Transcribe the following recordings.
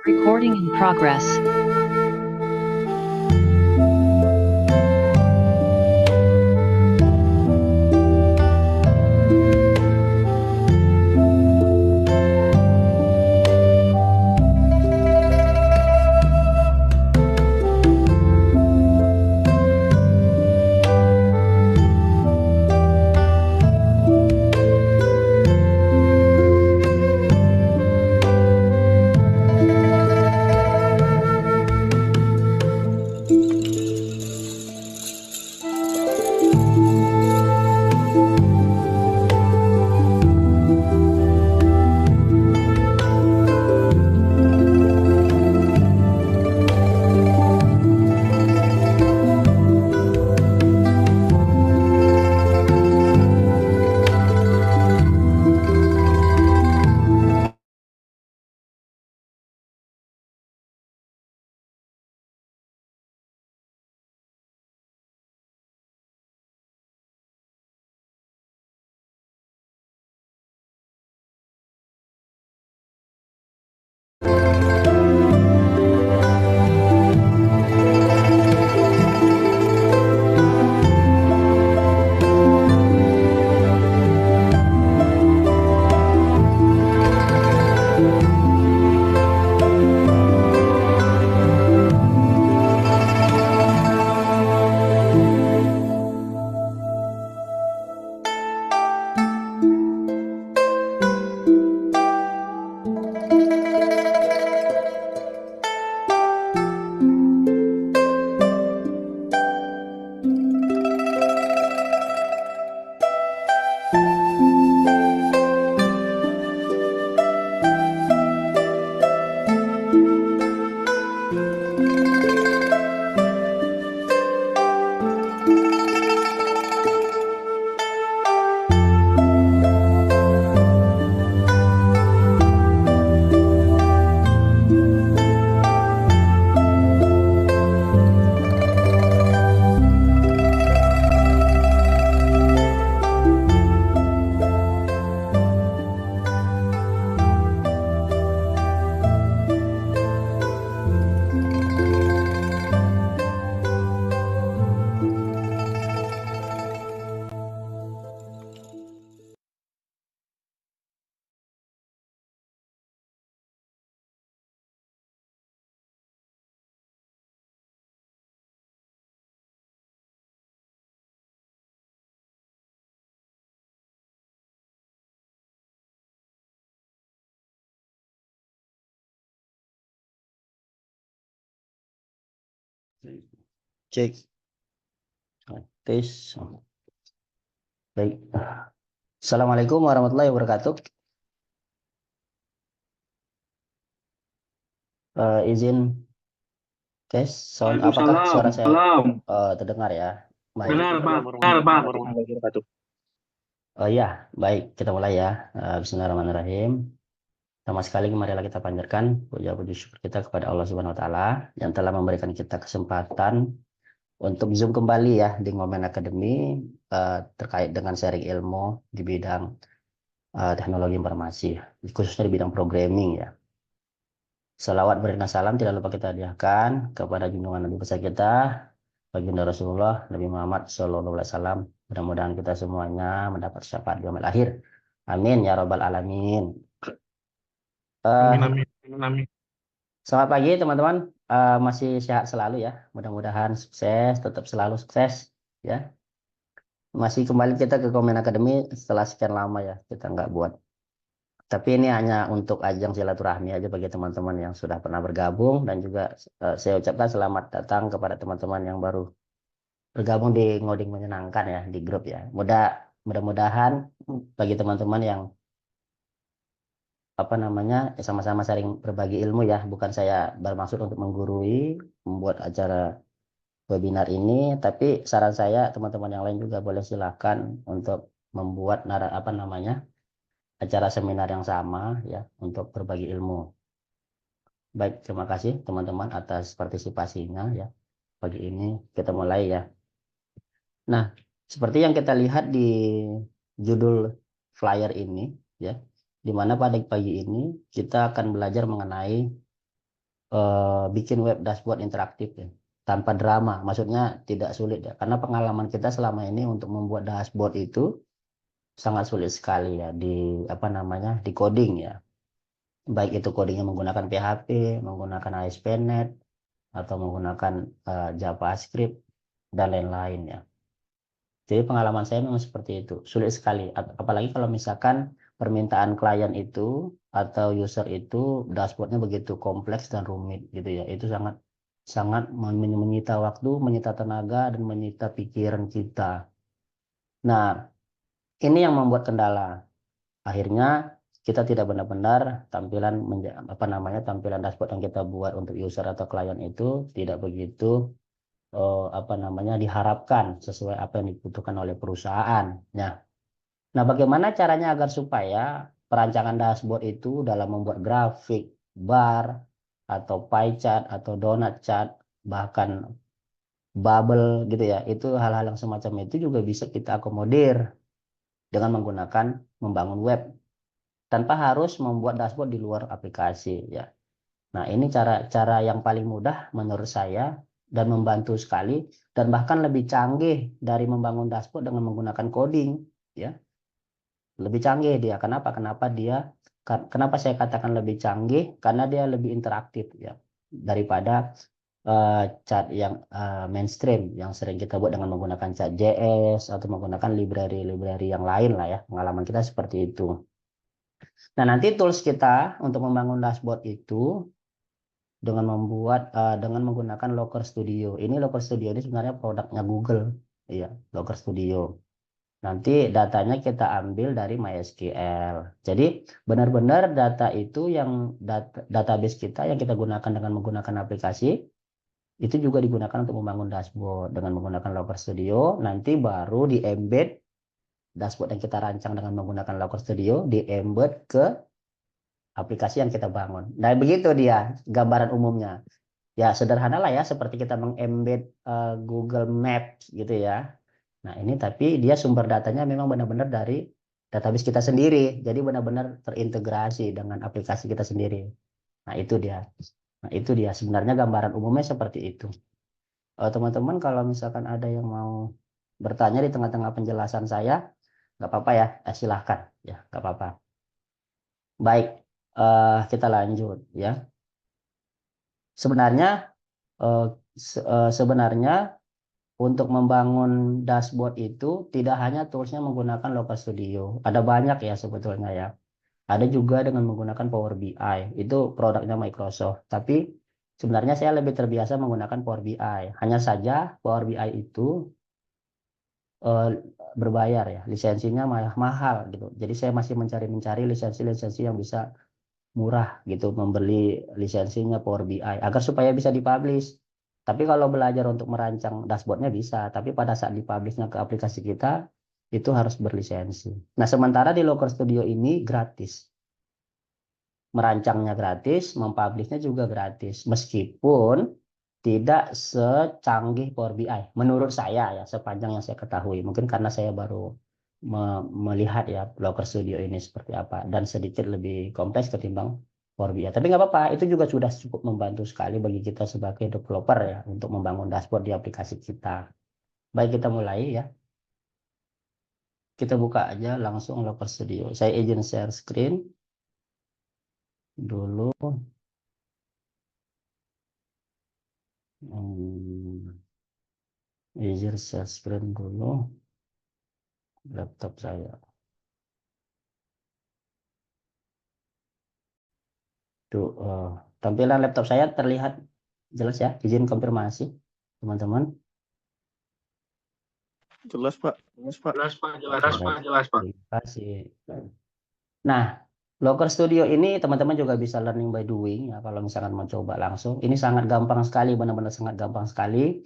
Recording in progress. Cek tes. Baik. Assalamualaikum warahmatullahi wabarakatuh. Izin tes sound apakah suara saya terdengar ya? Baik. Benar, Pak. Benar, Pak. Warahmatullahi wabarakatuh. Oh iya, baik, kita mulai ya. Bismillahirrahmanirrahim. Pertama sekali marilah kita panjatkan puja-puji syukur kita kepada Allah Subhanahu wa taala yang telah memberikan kita kesempatan untuk Zoom kembali ya di Momen Academy terkait dengan sharing ilmu di bidang teknologi informasi, khususnya di bidang programming ya. Salawat berikan salam tidak lupa kita hadiahkan kepada junjungan Nabi besar kita, baginda Rasulullah Nabi Muhammad SAW. Mudah-mudahan kita semuanya mendapat syafaat di yaumil akhir. Amin ya robbal alamin. Amin, amin. Selamat pagi teman-teman. Masih sehat selalu ya. Mudah-mudahan sukses, tetap selalu sukses ya. Masih kembali kita ke Komen Academy setelah sekian lama ya kita nggak buat. Tapi ini hanya untuk ajang silaturahmi aja bagi teman-teman yang sudah pernah bergabung dan juga saya ucapkan selamat datang kepada teman-teman yang baru bergabung di Ngoding Menyenangkan ya di grup ya. Mudah-mudahan bagi teman-teman yang sama-sama sharing berbagi ilmu ya. Bukan saya bermaksud untuk menggurui membuat acara webinar ini, tapi saran saya teman-teman yang lain juga boleh silakan untuk membuat acara seminar yang sama ya untuk berbagi ilmu. Baik, terima kasih teman-teman atas partisipasinya ya. Pagi ini kita mulai ya. Nah, seperti yang kita lihat di judul flyer ini ya, di mana pada pagi ini kita akan belajar mengenai bikin web dashboard interaktif ya, tanpa drama. Maksudnya tidak sulit ya, karena pengalaman kita selama ini untuk membuat dashboard itu sangat sulit sekali ya di apa namanya di coding ya. Baik itu codingnya menggunakan PHP, menggunakan ASP.NET, atau menggunakan JavaScript dan lain-lain ya. Jadi pengalaman saya memang seperti itu, sulit sekali. Apalagi kalau misalkan permintaan klien itu atau user itu dashboardnya begitu kompleks dan rumit gitu ya. Itu sangat sangat menyita waktu, menyita tenaga dan menyita pikiran kita. Nah, ini yang membuat kendala. Akhirnya kita tidak benar-benar apa namanya tampilan dashboard yang kita buat untuk user atau klien itu tidak begitu apa namanya diharapkan sesuai apa yang dibutuhkan oleh perusahaan. Nah, bagaimana caranya agar supaya perancangan dashboard itu dalam membuat grafik, bar, atau pie chart, atau donut chart, bahkan bubble gitu ya, itu hal-hal yang semacam itu juga bisa kita akomodir dengan menggunakan membangun web tanpa harus membuat dashboard di luar aplikasi ya. Nah, ini cara-cara yang paling mudah menurut saya dan membantu sekali dan bahkan lebih canggih dari membangun dashboard dengan menggunakan coding ya. Lebih canggih dia. Kenapa saya katakan lebih canggih? Karena dia lebih interaktif ya daripada chat yang mainstream yang sering kita buat dengan menggunakan chat JS atau menggunakan library-library yang lain lah ya. Pengalaman kita seperti itu. Nah, nanti tools kita untuk membangun dashboard itu dengan menggunakan Looker Studio. Ini Looker Studio ini sebenarnya produknya Google, iya, Looker Studio. Nanti datanya kita ambil dari MySQL. Jadi benar-benar data itu database kita yang kita gunakan dengan menggunakan aplikasi itu juga digunakan untuk membangun dashboard dengan menggunakan Looker Studio. Nanti baru di embed dashboard yang kita rancang dengan menggunakan Looker Studio di embed ke aplikasi yang kita bangun. Nah, begitu dia gambaran umumnya. Ya, sederhana lah ya, seperti kita mengembed Google Maps gitu ya. Nah, ini tapi dia sumber datanya memang benar-benar dari database kita sendiri. Jadi benar-benar terintegrasi dengan aplikasi kita sendiri. Nah, itu dia. Nah, itu dia. Sebenarnya gambaran umumnya seperti itu. Teman-teman, kalau misalkan ada yang mau bertanya di tengah-tengah penjelasan saya, nggak apa-apa ya, silahkan. Ya, nggak apa-apa. Baik, kita lanjut ya. Sebenarnya sebenarnya untuk membangun dashboard itu tidak hanya toolsnya menggunakan Looker Studio. Ada banyak ya sebetulnya ya. Ada juga dengan menggunakan Power BI. Itu produknya Microsoft. Tapi sebenarnya saya lebih terbiasa menggunakan Power BI. Hanya saja Power BI itu eh, berbayar ya. Lisensinya mahal gitu. Jadi saya masih mencari lisensi-lisensi yang bisa murah gitu, membeli lisensinya Power BI agar supaya bisa dipublish. Tapi kalau belajar untuk merancang dashboardnya bisa, tapi pada saat dipublishnya ke aplikasi kita itu harus berlisensi. Nah, sementara di Looker Studio ini gratis. Merancangnya gratis, mempublishnya juga gratis. Meskipun tidak secanggih Power BI menurut saya ya, sepanjang yang saya ketahui. Mungkin karena saya baru melihat ya Looker Studio ini seperti apa dan sedikit lebih kompleks ketimbang Power BI. Tapi nggak apa-apa, itu juga sudah cukup membantu sekali bagi kita sebagai developer ya untuk membangun dashboard di aplikasi kita. Baik, kita mulai ya. Kita buka aja langsung Looker Studio. Saya izin share screen dulu. Izin share screen dulu laptop saya. Tuh, tampilan laptop saya terlihat jelas ya. Izin konfirmasi, teman-teman. Jelas, Pak. Jelas, Pak. Jelas, Pak. Jelas, Pak. Terima kasih. Nah, Looker Studio ini teman-teman juga bisa learning by doing ya. Kalau misalkan mau coba langsung, ini sangat gampang sekali, benar-benar sangat gampang sekali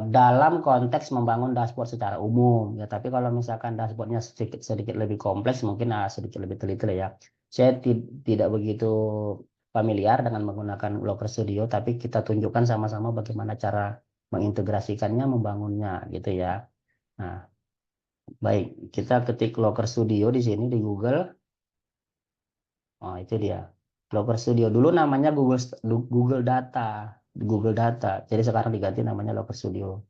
dalam konteks membangun dashboard secara umum ya. Tapi kalau misalkan dashboardnya sedikit lebih kompleks, mungkin sedikit lebih teliti ya. Saya tidak begitu familiar dengan menggunakan Looker Studio, tapi kita tunjukkan sama-sama bagaimana cara mengintegrasikannya, membangunnya gitu ya. Nah, baik, kita ketik Looker Studio di sini di Google. Oh, itu dia. Locker Studio. Dulu namanya Google Data. Google Data. Jadi sekarang diganti namanya Locker Studio.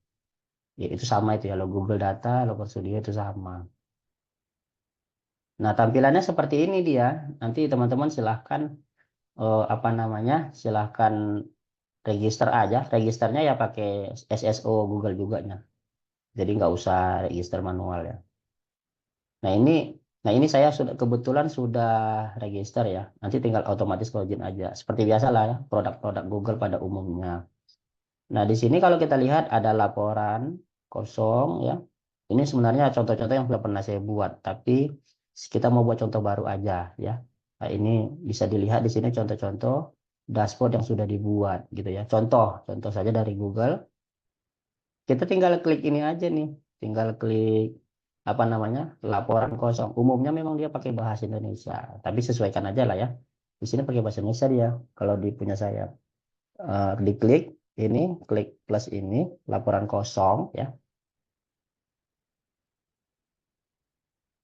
Ya, itu sama itu ya. Lo Google Data, Locker Studio itu sama. Nah, tampilannya seperti ini dia. Nanti teman-teman silahkan apa namanya? Silahkan register aja. Registernya ya pakai SSO Google juga nya. Jadi nggak usah register manual ya. Nah ini, nah ini saya sudah kebetulan sudah register ya. Nanti tinggal otomatis login aja. Seperti biasa lah ya, produk-produk Google pada umumnya. Nah di sini kalau kita lihat ada laporan kosong ya. Ini sebenarnya contoh-contoh yang sudah pernah saya buat, tapi kita mau buat contoh baru aja ya. Nah ini bisa dilihat di sini contoh-contoh dashboard yang sudah dibuat gitu ya. Contoh saja dari Google. Kita tinggal klik ini aja nih, tinggal klik apa namanya laporan kosong. Umumnya memang dia pakai bahasa Indonesia, tapi sesuaikan aja lah ya. Di sini pakai bahasa Indonesia dia. Kalau di punya saya, diklik ini, klik plus ini, laporan kosong ya.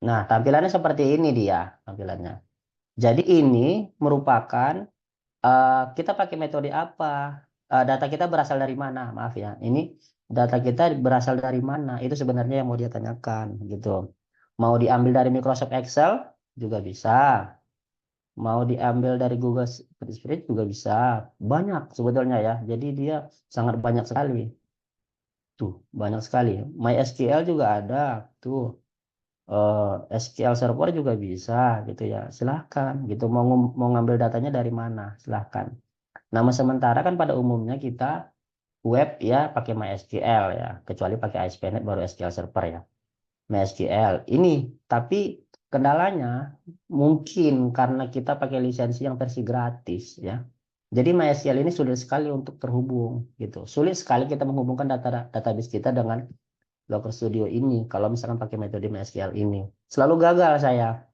Nah, tampilannya seperti ini dia tampilannya. Jadi ini merupakan kita pakai metode apa? Data kita berasal dari mana? Maaf ya, ini data kita berasal dari mana? Itu sebenarnya yang mau dia tanyakan, gitu. Mau diambil dari Microsoft Excel juga bisa. Mau diambil dari Google Spreadsheet juga bisa. Banyak sebetulnya ya. Jadi dia sangat banyak sekali. Tuh, banyak sekali. MySQL juga ada. Tuh, SQL Server juga bisa, gitu ya. Silahkan, gitu. Mau ngambil datanya dari mana? Silahkan. Nama sementara kan pada umumnya kita web ya pakai MySQL ya, kecuali pakai ASP.NET baru SQL Server ya. MySQL ini, tapi kendalanya mungkin karena kita pakai lisensi yang versi gratis ya. Jadi MySQL ini sulit sekali untuk terhubung gitu. Sulit sekali kita menghubungkan database kita dengan Locker Studio ini kalau misalkan pakai metode MySQL ini. Selalu gagal saya.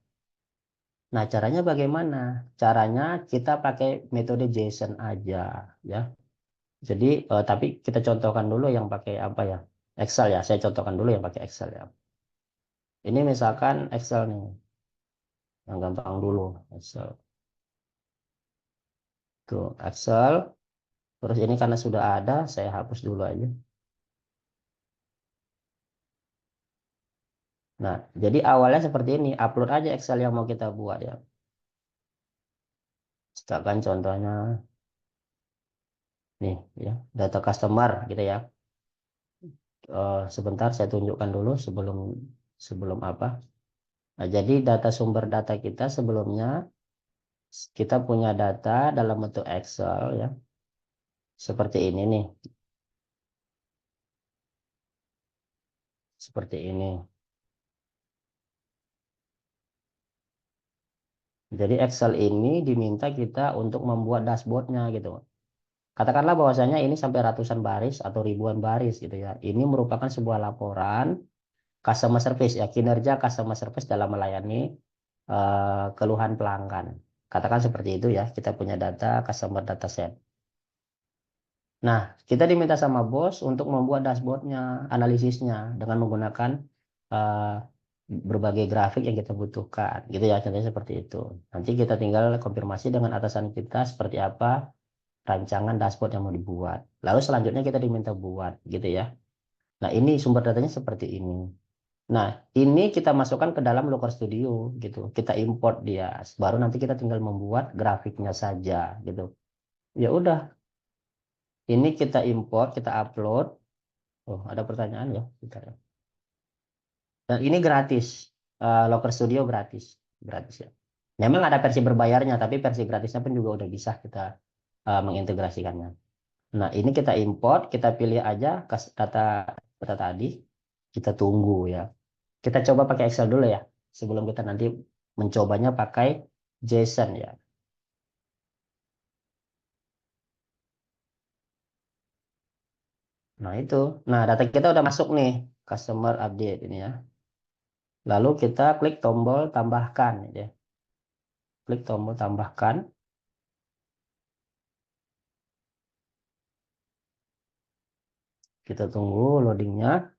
Nah, caranya bagaimana? Caranya kita pakai metode JSON aja ya. Jadi, tapi kita contohkan dulu yang pakai apa ya? Excel ya. Saya contohkan dulu yang pakai Excel ya. Ini misalkan Excel nih, yang gampang dulu. Excel. Tuh, Excel. Terus ini karena sudah ada, saya hapus dulu aja. Nah, jadi awalnya seperti ini. Upload aja Excel yang mau kita buat ya. Misalkan contohnya, nih ya, data customer gitu ya. Sebentar saya tunjukkan dulu sebelum sebelum apa. Nah, jadi data sumber data kita sebelumnya kita punya data dalam bentuk Excel ya. Seperti ini nih. Seperti ini. Jadi Excel ini diminta kita untuk membuat dashboardnya gitu. Katakanlah bahwasanya ini sampai ratusan baris atau ribuan baris gitu ya. Ini merupakan sebuah laporan customer service ya, kinerja customer service dalam melayani keluhan pelanggan. Katakan seperti itu ya, kita punya data customer data set. Nah, kita diminta sama bos untuk membuat dashboardnya, analisisnya dengan menggunakan eh, berbagai grafik yang kita butuhkan, gitu ya. Contohnya seperti itu. Nanti kita tinggal konfirmasi dengan atasan kita seperti apa rancangan dashboard yang mau dibuat. Lalu selanjutnya kita diminta buat, gitu ya. Nah, ini sumber datanya seperti ini. Nah, ini kita masukkan ke dalam Looker Studio, gitu. Kita import dia, baru nanti kita tinggal membuat grafiknya saja, gitu. Ya udah, ini kita import, kita upload. Oh, ada pertanyaan ya? Bentar ya. Dan ini gratis. Locker Studio gratis. Gratis ya. Memang ada versi berbayarnya, tapi versi gratisnya pun juga udah bisa kita mengintegrasikannya. Nah, ini kita import, kita pilih aja data data tadi, kita tunggu ya. Kita coba pakai Excel dulu ya, sebelum kita nanti mencobanya pakai JSON ya. Nah, itu. Nah, data kita udah masuk nih, customer update ini ya. Lalu kita klik tombol tambahkan ya. Klik tombol tambahkan. Kita tunggu loadingnya.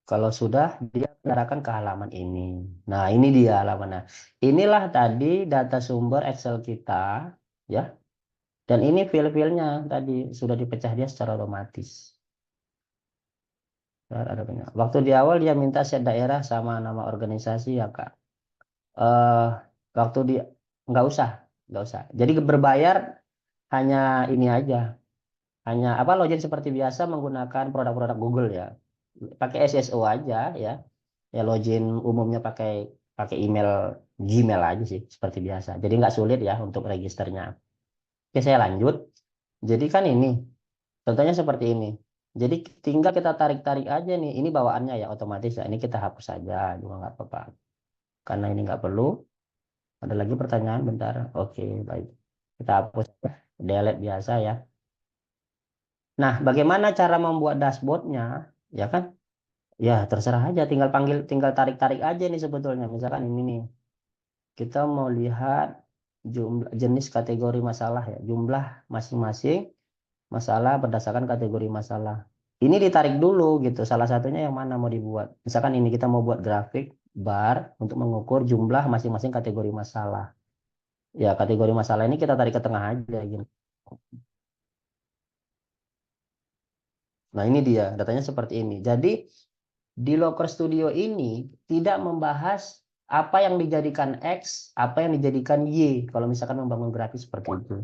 Kalau sudah, dia mengarahkan ke halaman ini. Nah, ini dia halamannya. Inilah tadi data sumber Excel kita, ya. Dan ini file-filenya tadi sudah dipecah dia secara otomatis. Ada banyak. Waktu di awal dia minta set daerah sama nama organisasi ya Kak. Eh, waktu di nggak usah. Jadi berbayar hanya ini aja, hanya apa login seperti biasa menggunakan produk-produk Google ya. Pakai SSO aja ya. Ya login umumnya pakai pakai email Gmail aja sih seperti biasa. Jadi nggak sulit ya untuk registernya. Oke, saya lanjut. Jadi kan ini contohnya seperti ini. Jadi tinggal kita tarik-tarik aja nih. Ini bawaannya ya otomatis ya. Ini kita hapus saja juga nggak apa-apa. Karena ini nggak perlu. Ada lagi pertanyaan bentar. Oke, baik. Kita hapus. Delete biasa ya. Nah, bagaimana cara membuat dashboardnya? Ya kan? Ya, terserah aja. Tinggal tarik-tarik aja nih sebetulnya. Misalkan ini nih. Kita mau lihat jumlah jenis kategori masalah ya. Jumlah masing-masing masalah berdasarkan kategori masalah. Ini ditarik dulu gitu. Salah satunya yang mana mau dibuat. Misalkan ini kita mau buat grafik bar untuk mengukur jumlah masing-masing kategori masalah. Ya, kategori masalah ini kita tarik ke tengah aja gitu. Nah, ini dia, datanya seperti ini. Jadi, di Locker Studio ini tidak membahas apa yang dijadikan X, apa yang dijadikan Y. Kalau misalkan membangun grafis seperti itu.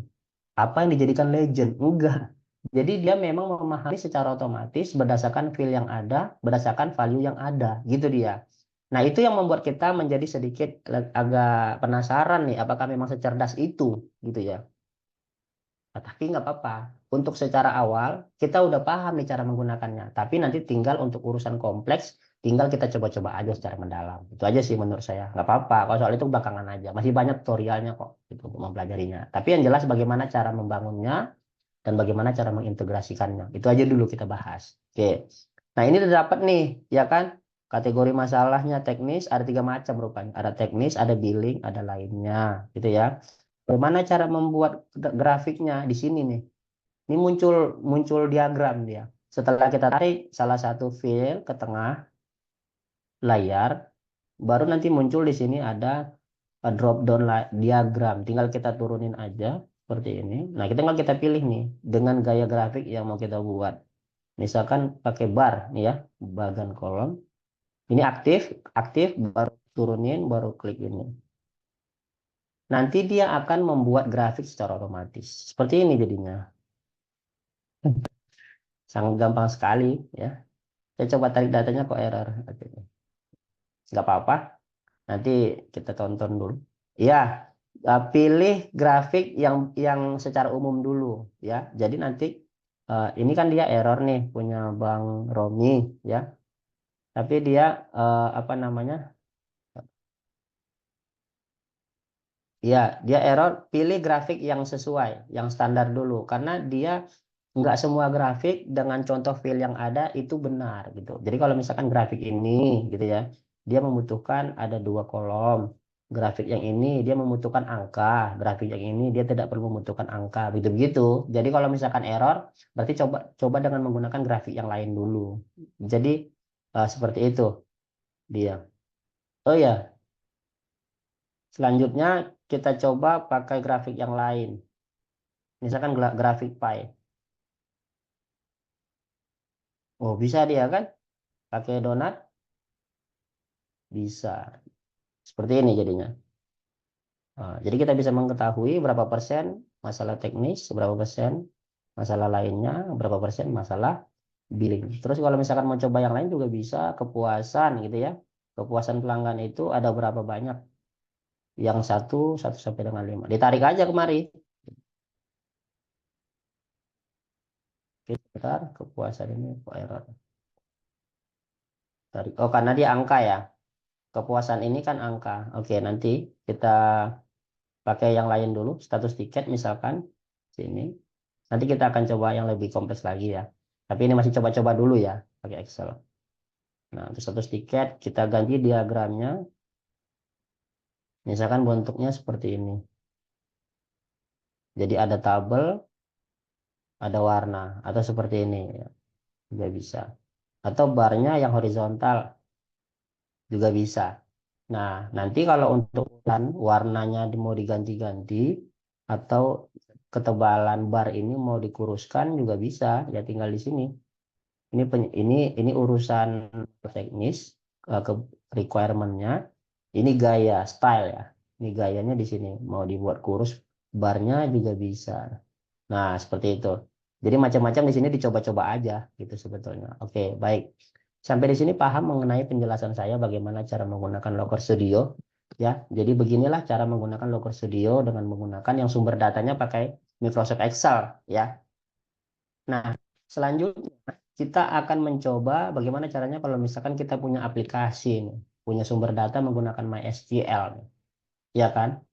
Apa yang dijadikan legend? Enggak. Jadi dia memang memahami secara otomatis berdasarkan file yang ada, berdasarkan value yang ada. Gitu dia. Nah, itu yang membuat kita menjadi sedikit agak penasaran nih, apakah memang secerdas itu, gitu ya. Nah, tapi nggak apa-apa. Untuk secara awal, kita udah paham nih cara menggunakannya. Tapi nanti tinggal untuk urusan kompleks, tinggal kita coba-coba aja secara mendalam. Itu aja sih menurut saya. Nggak apa-apa. Kalau soal itu belakangan aja. Masih banyak tutorialnya kok gitu, untuk mempelajarinya. Tapi yang jelas bagaimana cara membangunnya dan bagaimana cara mengintegrasikannya. Itu aja dulu kita bahas. Oke. Nah, ini udah dapat nih, ya kan? Kategori masalahnya teknis ada tiga macam rupanya. Ada teknis, ada billing, ada lainnya, gitu ya. Bagaimana cara membuat grafiknya di sini nih? Ini muncul muncul diagram dia. Setelah kita tarik salah satu file ke tengah layar, baru nanti muncul di sini ada drop down diagram. Tinggal kita turunin aja seperti ini. Nah, tinggal kita pilih nih dengan gaya grafik yang mau kita buat. Misalkan pakai bar nih ya, bagian kolom. Ini aktif, aktif baru turunin, baru klik ini. Nanti dia akan membuat grafik secara otomatis. Seperti ini jadinya. Sangat gampang sekali ya. Saya coba tarik datanya kok error. Oke. Nggak apa-apa. Nanti kita tonton dulu. Ya, pilih grafik yang secara umum dulu ya. Jadi nanti ini kan dia error nih punya Bang Romi ya. Tapi dia apa namanya? Ya, dia error. Pilih grafik yang sesuai, yang standar dulu. Karena dia nggak semua grafik dengan contoh file yang ada itu benar gitu. Jadi kalau misalkan grafik ini gitu ya, dia membutuhkan ada dua kolom. Grafik yang ini dia membutuhkan angka, grafik yang ini dia tidak perlu membutuhkan angka, begitu-begitu. Jadi kalau misalkan error, berarti coba coba dengan menggunakan grafik yang lain dulu. Jadi seperti itu dia. Oh ya, selanjutnya kita coba pakai grafik yang lain. Misalkan grafik pie. Oh, bisa dia kan? Pakai donat bisa. Seperti ini jadinya. Jadi kita bisa mengetahui berapa persen masalah teknis, berapa persen masalah lainnya, berapa persen masalah billing. Terus kalau misalkan mau coba yang lain juga bisa, kepuasan gitu ya. Kepuasan pelanggan itu ada berapa banyak? Yang satu sampai dengan 5. Ditarik aja kemari. Oke, sebentar, kepuasan ini kok error. Tarik. Oh, karena dia angka ya. Kepuasan ini kan angka. Oke, nanti kita pakai yang lain dulu, status tiket misalkan sini. Nanti kita akan coba yang lebih kompleks lagi ya. Tapi ini masih coba-coba dulu ya pakai Excel. Nah, untuk status tiket kita ganti diagramnya. Misalkan bentuknya seperti ini. Jadi ada tabel, ada warna atau seperti ini ya. Juga bisa. atau barnya yang horizontal juga bisa. Nah, nanti kalau untuk warnanya mau diganti-ganti atau ketebalan bar ini mau dikuruskan juga bisa, ya tinggal di sini. Ini urusan teknis, ke requirement-nya. Ini gaya style ya. Ini gayanya di sini mau dibuat kurus, barnya juga bisa. Nah, seperti itu. Jadi macam-macam di sini dicoba-coba aja gitu sebetulnya. Oke, baik. Sampai di sini paham mengenai penjelasan saya bagaimana cara menggunakan Looker Studio ya. Jadi beginilah cara menggunakan Looker Studio dengan menggunakan yang sumber datanya pakai Microsoft Excel ya. Nah, selanjutnya kita akan mencoba bagaimana caranya kalau misalkan kita punya aplikasi nih, punya sumber data menggunakan MySQL nih, ya kan?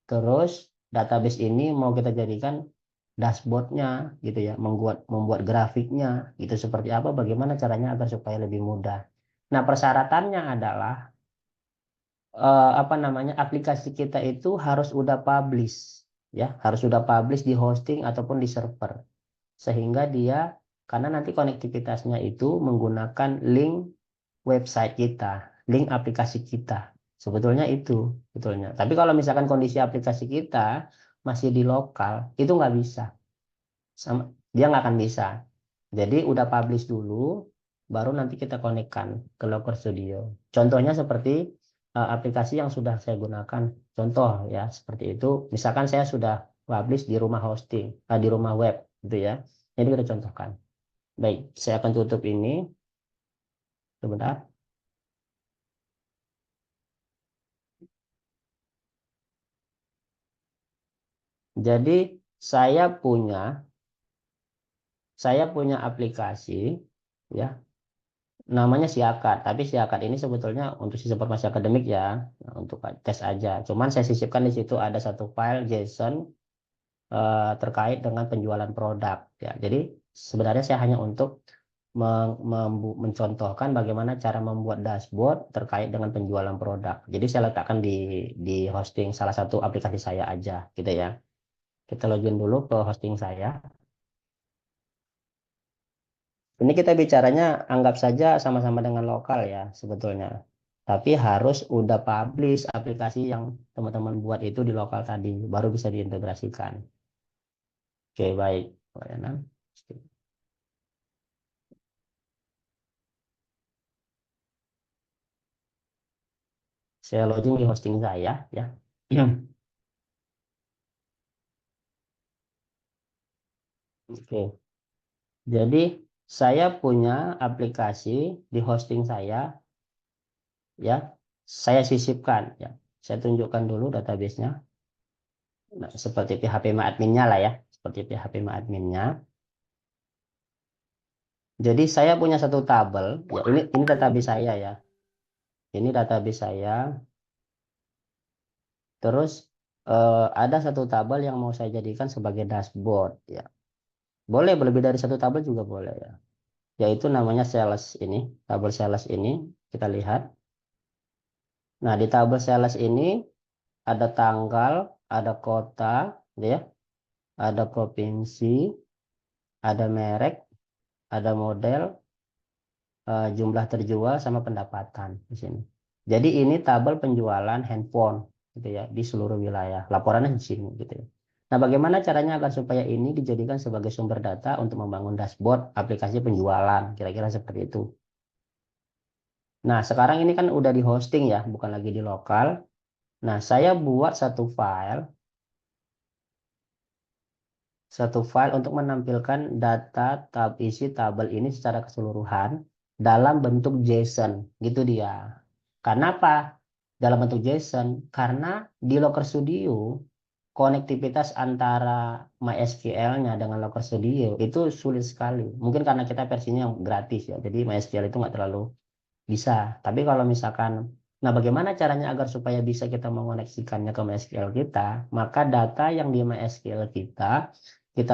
Terus database ini mau kita jadikan dashboardnya gitu ya, membuat membuat grafiknya itu seperti apa, bagaimana caranya agar supaya lebih mudah. Nah, persyaratannya adalah apa namanya, aplikasi kita itu harus udah publish ya, harus udah publish di hosting ataupun di server sehingga dia, karena nanti konektivitasnya itu menggunakan link website kita, link aplikasi kita. Sebetulnya itu, betulnya. Tapi kalau misalkan kondisi aplikasi kita masih di lokal, itu nggak bisa. Dia nggak akan bisa. Jadi udah publish dulu, baru nanti kita konekkan ke Locker Studio. Contohnya seperti aplikasi yang sudah saya gunakan. Contoh ya, seperti itu. Misalkan saya sudah publish di rumah hosting, di rumah web, gitu ya. Jadi kita contohkan. Baik, saya akan tutup ini sebentar. Jadi saya punya saya punya aplikasi ya, namanya Siakat. Tapi Siakat ini sebetulnya untuk sisi informasi akademik ya, nah, untuk tes aja. Cuman saya sisipkan di situ ada satu file JSON terkait dengan penjualan produk ya. Jadi sebenarnya saya hanya untuk mencontohkan bagaimana cara membuat dashboard terkait dengan penjualan produk. Jadi saya letakkan di hosting salah satu aplikasi saya aja gitu ya. Kita login dulu ke hosting saya. Ini kita bicaranya anggap saja sama-sama dengan lokal ya sebetulnya. Tapi harus udah publish aplikasi yang teman-teman buat itu di lokal tadi, baru bisa diintegrasikan. Oke, baik. Layanan. Saya login di hosting saya ya. Oke. Jadi saya punya aplikasi di hosting saya ya. Saya sisipkan ya. Saya tunjukkan dulu database-nya. Nah, seperti PHP adminnya lah ya. Seperti PHP adminnya. Jadi saya punya satu tabel. Ya, ini database saya ya. Ini database saya. Terus ada satu tabel yang mau saya jadikan sebagai dashboard ya. Boleh lebih dari satu tabel juga boleh ya. Yaitu namanya sales ini, tabel sales ini kita lihat. Nah, di tabel sales ini ada tanggal, ada kota, gitu ya, ada provinsi, ada merek, ada model, jumlah terjual sama pendapatan di sini. Jadi ini tabel penjualan handphone gitu ya di seluruh wilayah. Laporannya di sini gitu ya. Nah, bagaimana caranya agar supaya ini dijadikan sebagai sumber data untuk membangun dashboard aplikasi penjualan, kira-kira seperti itu. Nah, sekarang ini kan udah di hosting ya, bukan lagi di lokal. Nah, saya buat satu file untuk menampilkan data isi tabel ini secara keseluruhan dalam bentuk JSON, gitu dia. Karena apa? Dalam bentuk JSON, karena di Locker Studio konektivitas antara MySQL-nya dengan Locker Studio itu sulit sekali. Mungkin karena kita versinya yang gratis ya, jadi MySQL itu nggak terlalu bisa. Tapi kalau misalkan, nah bagaimana caranya agar supaya bisa kita mengoneksikannya ke MySQL kita, maka data yang di MySQL kita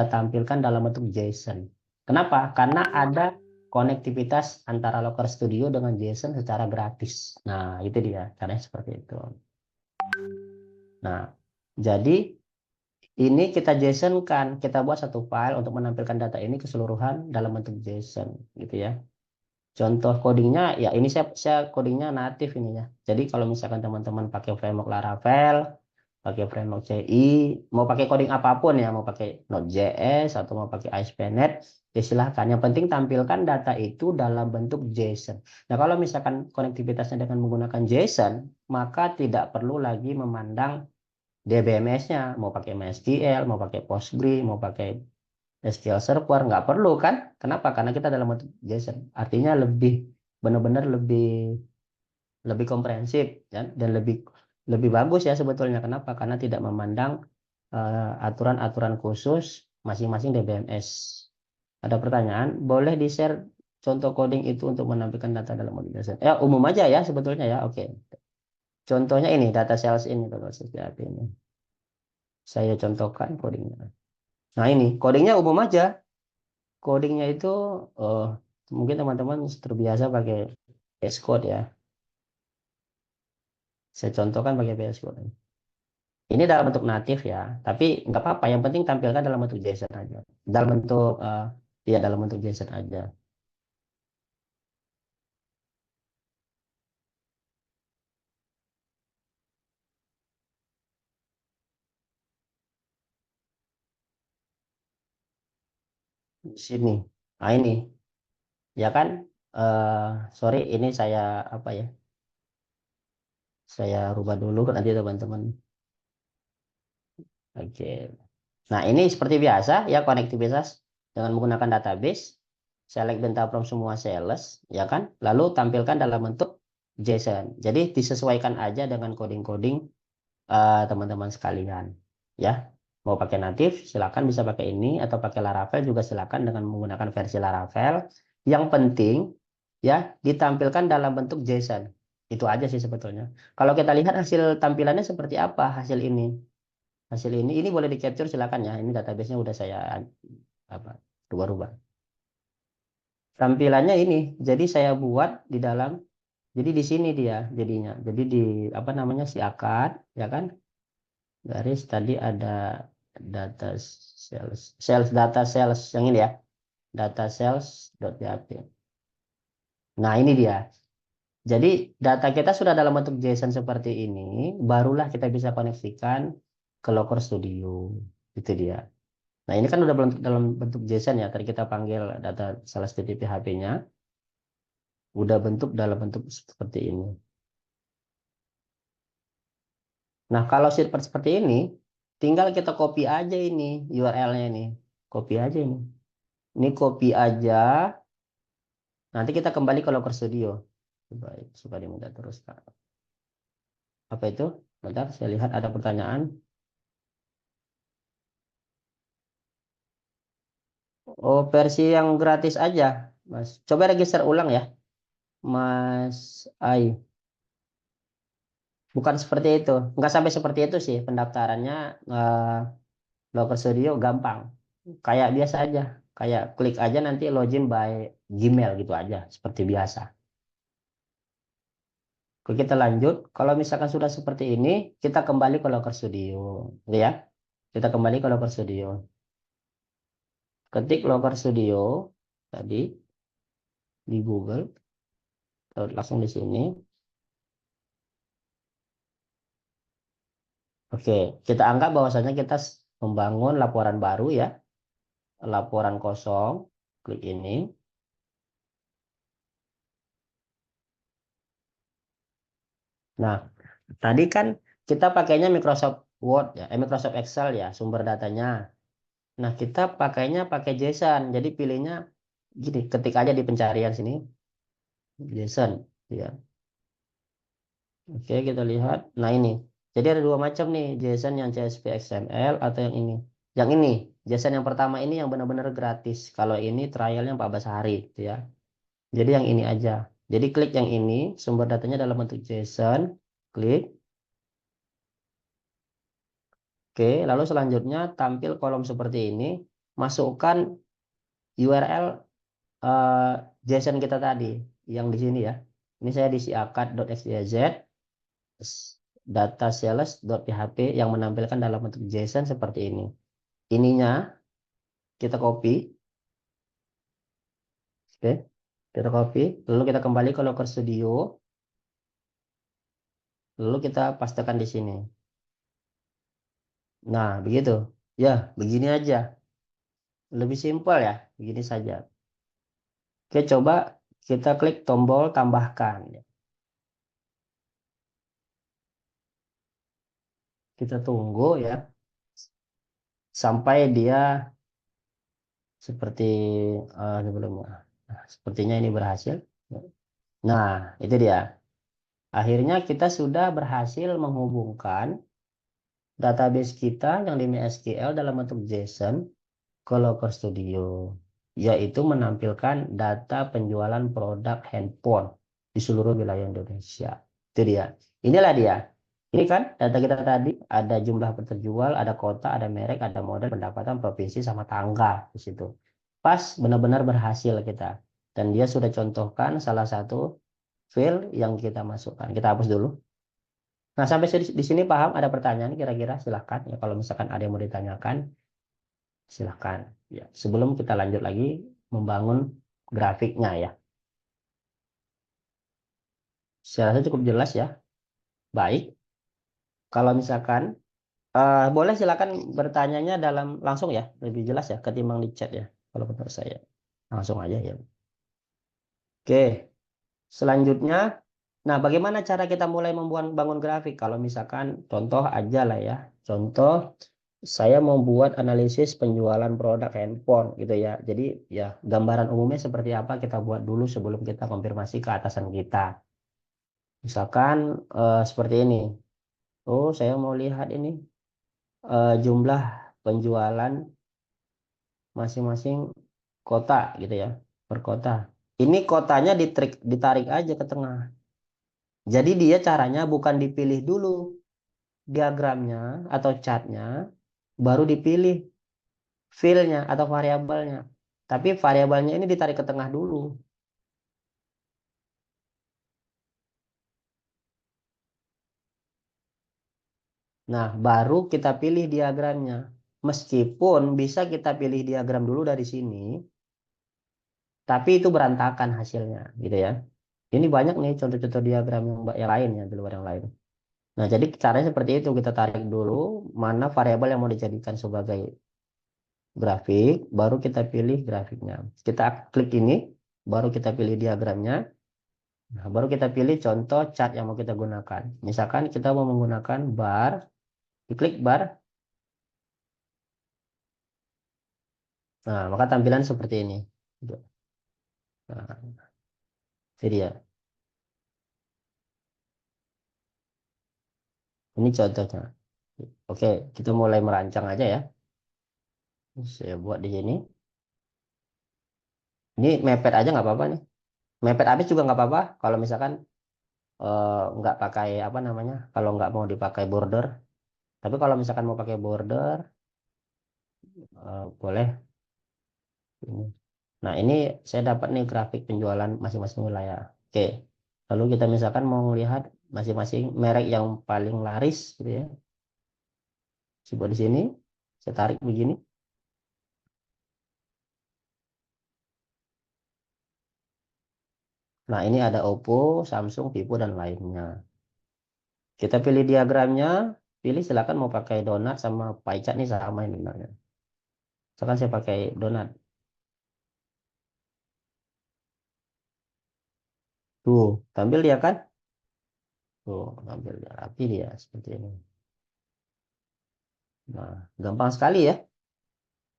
tampilkan dalam bentuk JSON. Kenapa? Karena ada konektivitas antara Locker Studio dengan JSON secara gratis. Nah, itu dia, caranya seperti itu. Nah, jadi ini kita JSON kan, kita buat satu file untuk menampilkan data ini keseluruhan dalam bentuk JSON, gitu ya. Contoh codingnya ya ini saya codingnya natif ini ya. Jadi kalau misalkan teman-teman pakai framework Laravel, pakai framework CI, mau pakai coding apapun ya, mau pakai Node.js atau mau pakai ASP.NET, ya silahkan. Yang penting tampilkan data itu dalam bentuk JSON. Nah kalau misalkan konektivitasnya dengan menggunakan JSON, maka tidak perlu lagi memandang DBMS-nya, mau pakai MySQL, mau pakai Postgre, mau pakai SQL Server, nggak perlu kan? Kenapa? Karena kita dalam bentuk JSON. Artinya lebih benar-benar lebih lebih komprehensif ya, dan lebih lebih bagus ya sebetulnya. Kenapa? Karena tidak memandang aturan-aturan khusus masing-masing DBMS. Ada pertanyaan? Boleh di-share contoh coding itu untuk menampilkan data dalam modul JSON. Ya, umum aja ya sebetulnya ya. Oke. Contohnya ini data sales ini kalau seperti ini. Saya contohkan codingnya. Nah, ini codingnya umum aja. Codingnya itu eh, mungkin teman-teman terbiasa pakai VS Code ya. Saya contohkan pakai VS Code. Ini dalam bentuk natif ya, tapi nggak apa-apa. Yang penting tampilkan dalam bentuk JSON aja. Dalam bentuk ya dalam bentuk JSON aja. Di sini. Nah ini ya kan. eh Sorry, ini saya apa ya? Saya rubah dulu nanti teman-teman. Oke. Nah, ini seperti biasa ya konektivitas dengan menggunakan database, select data from semua sales, ya kan? Lalu tampilkan dalam bentuk JSON. Jadi disesuaikan aja dengan coding-coding teman-teman sekalian, ya. Mau pakai natif, silakan bisa pakai ini atau pakai Laravel juga silakan dengan menggunakan versi Laravel. Yang penting ya ditampilkan dalam bentuk JSON. Itu aja sih sebetulnya. Kalau kita lihat hasil tampilannya seperti apa hasil ini. Hasil ini boleh di capture silakan ya. Ini database-nya udah saya apa rubah-rubah. Tampilannya ini, jadi saya buat di dalam, jadi di sini dia jadinya. Jadi di apa namanya si akad, ya kan? Garis tadi ada data sales data sales yang ini ya, data sales.php. Nah ini dia. Jadi data kita sudah dalam bentuk JSON seperti ini, barulah kita bisa koneksikan ke Locker Studio. Itu dia. Nah, ini kan udah dalam bentuk JSON ya. Tadi kita panggil data salah satu PHP-nya. Udah bentuk dalam bentuk seperti ini. Nah, kalau seperti ini, tinggal kita copy aja ini URL-nya ini. Copy aja ini. Ini copy aja. Nanti kita kembali ke Locker Studio. Baik, supaya diminta terus. Apa itu? Bentar, saya lihat ada pertanyaan. Oh, versi yang gratis aja, Mas. Coba register ulang ya, Mas Ai. Bukan seperti itu. Nggak sampai seperti itu sih pendaftarannya. Local Studio gampang. Kayak biasa aja. Kayak klik aja nanti login by Gmail gitu aja. Seperti biasa. Oke, kita lanjut. Kalau misalkan sudah seperti ini, kita kembali ke Local Studio. Gitu ya. Kita kembali ke Local Studio. Ketik Local Studio tadi di Google. Langsung di sini. Oke, kita anggap bahwasanya kita membangun laporan baru ya. Laporan kosong. Klik ini. Nah, tadi kan kita pakainya Microsoft Word ya, Microsoft Excel ya, sumber datanya. Nah, kita pakainya pakai JSON. Jadi pilihnya gini, ketik aja di pencarian sini JSON ya. Oke, kita lihat. Nah, ini. Jadi ada dua macam nih, JSON yang CSV XML atau yang ini. Yang ini, JSON yang pertama ini yang benar-benar gratis. Kalau ini trialnya 14 hari gitu ya. Jadi yang ini aja. Jadi klik yang ini, sumber datanya dalam bentuk JSON, klik. Oke, lalu selanjutnya tampil kolom seperti ini. Masukkan URL eh, JSON kita tadi yang di sini ya. Ini saya di siakat.xyz data sales.php yang menampilkan dalam bentuk JSON seperti ini. Ininya kita copy, oke. Kita copy, lalu kita kembali ke Locker Studio, lalu kita pastekan di sini. Nah, begitu. Ya, begini aja. Lebih simpel ya, begini saja. Oke, coba kita klik tombol tambahkan. Kita tunggu ya, sampai dia seperti sebelumnya. Nah, sepertinya ini berhasil. Nah, itu dia. Akhirnya kita sudah berhasil menghubungkan database kita yang di MySQL dalam bentuk JSON ke Locker Studio, yaitu menampilkan data penjualan produk handphone di seluruh wilayah Indonesia. Itu dia. Inilah dia. Ini kan data kita tadi, ada jumlah terjual, ada kota, ada merek, ada model, pendapatan, provinsi, sama tanggal di situ. Pas benar-benar berhasil kita. Dan dia sudah contohkan salah satu file yang kita masukkan. Kita hapus dulu. Nah, sampai di sini paham? Ada pertanyaan kira-kira? Silahkan. Ya, kalau misalkan ada yang mau ditanyakan, silahkan. Ya, sebelum kita lanjut lagi membangun grafiknya ya. Saya rasa cukup jelas ya. Baik. Kalau misalkan boleh silakan bertanyanya dalam langsung ya, lebih jelas ya ketimbang di chat ya. Kalau menurut saya langsung aja ya. Oke, selanjutnya, nah bagaimana cara kita mulai membuat bangun grafik? Kalau misalkan contoh aja lah ya, contoh saya membuat analisis penjualan produk handphone gitu ya. Jadi ya gambaran umumnya seperti apa kita buat dulu sebelum kita konfirmasi ke atasan kita. Misalkan seperti ini. Oh, saya mau lihat ini jumlah penjualan masing-masing kota gitu ya, per kota. Ini kotanya ditarik aja ke tengah. Jadi dia caranya bukan dipilih dulu diagramnya atau chartnya, baru dipilih filenya atau variabelnya. Tapi variabelnya ini ditarik ke tengah dulu. Nah, baru kita pilih diagramnya. Meskipun bisa kita pilih diagram dulu dari sini, tapi itu berantakan hasilnya, gitu ya. Ini banyak nih contoh-contoh diagram yang lain ya, di luar yang lain. Nah, jadi caranya seperti itu. Kita tarik dulu mana variabel yang mau dijadikan sebagai grafik, baru kita pilih grafiknya. Kita klik ini, baru kita pilih diagramnya. Nah, baru kita pilih contoh chart yang mau kita gunakan. Misalkan kita mau menggunakan bar, diklik bar. Nah, maka tampilan seperti ini. Nah, ini dia. Ini contohnya. Oke, kita mulai merancang aja ya. Saya buat di sini. Ini mepet aja nggak apa-apa nih. Mepet habis juga nggak apa-apa. Kalau misalkan nggak pakai apa namanya, kalau nggak mau dipakai border. Tapi kalau misalkan mau pakai border, boleh ini. Nah, ini saya dapat nih grafik penjualan masing-masing wilayah. Oke, lalu kita misalkan mau melihat masing-masing merek yang paling laris gitu ya. Coba di sini saya tarik begini. Nah, ini ada Oppo, Samsung, Vivo, dan lainnya. Kita pilih diagramnya, pilih silakan mau pakai donat sama pie chart nih sama ini sebenarnya. Misalkan saya pakai donat. Tuh, tampil dia kan? Tuh, tampil dia rapi dia seperti ini. Nah, gampang sekali ya.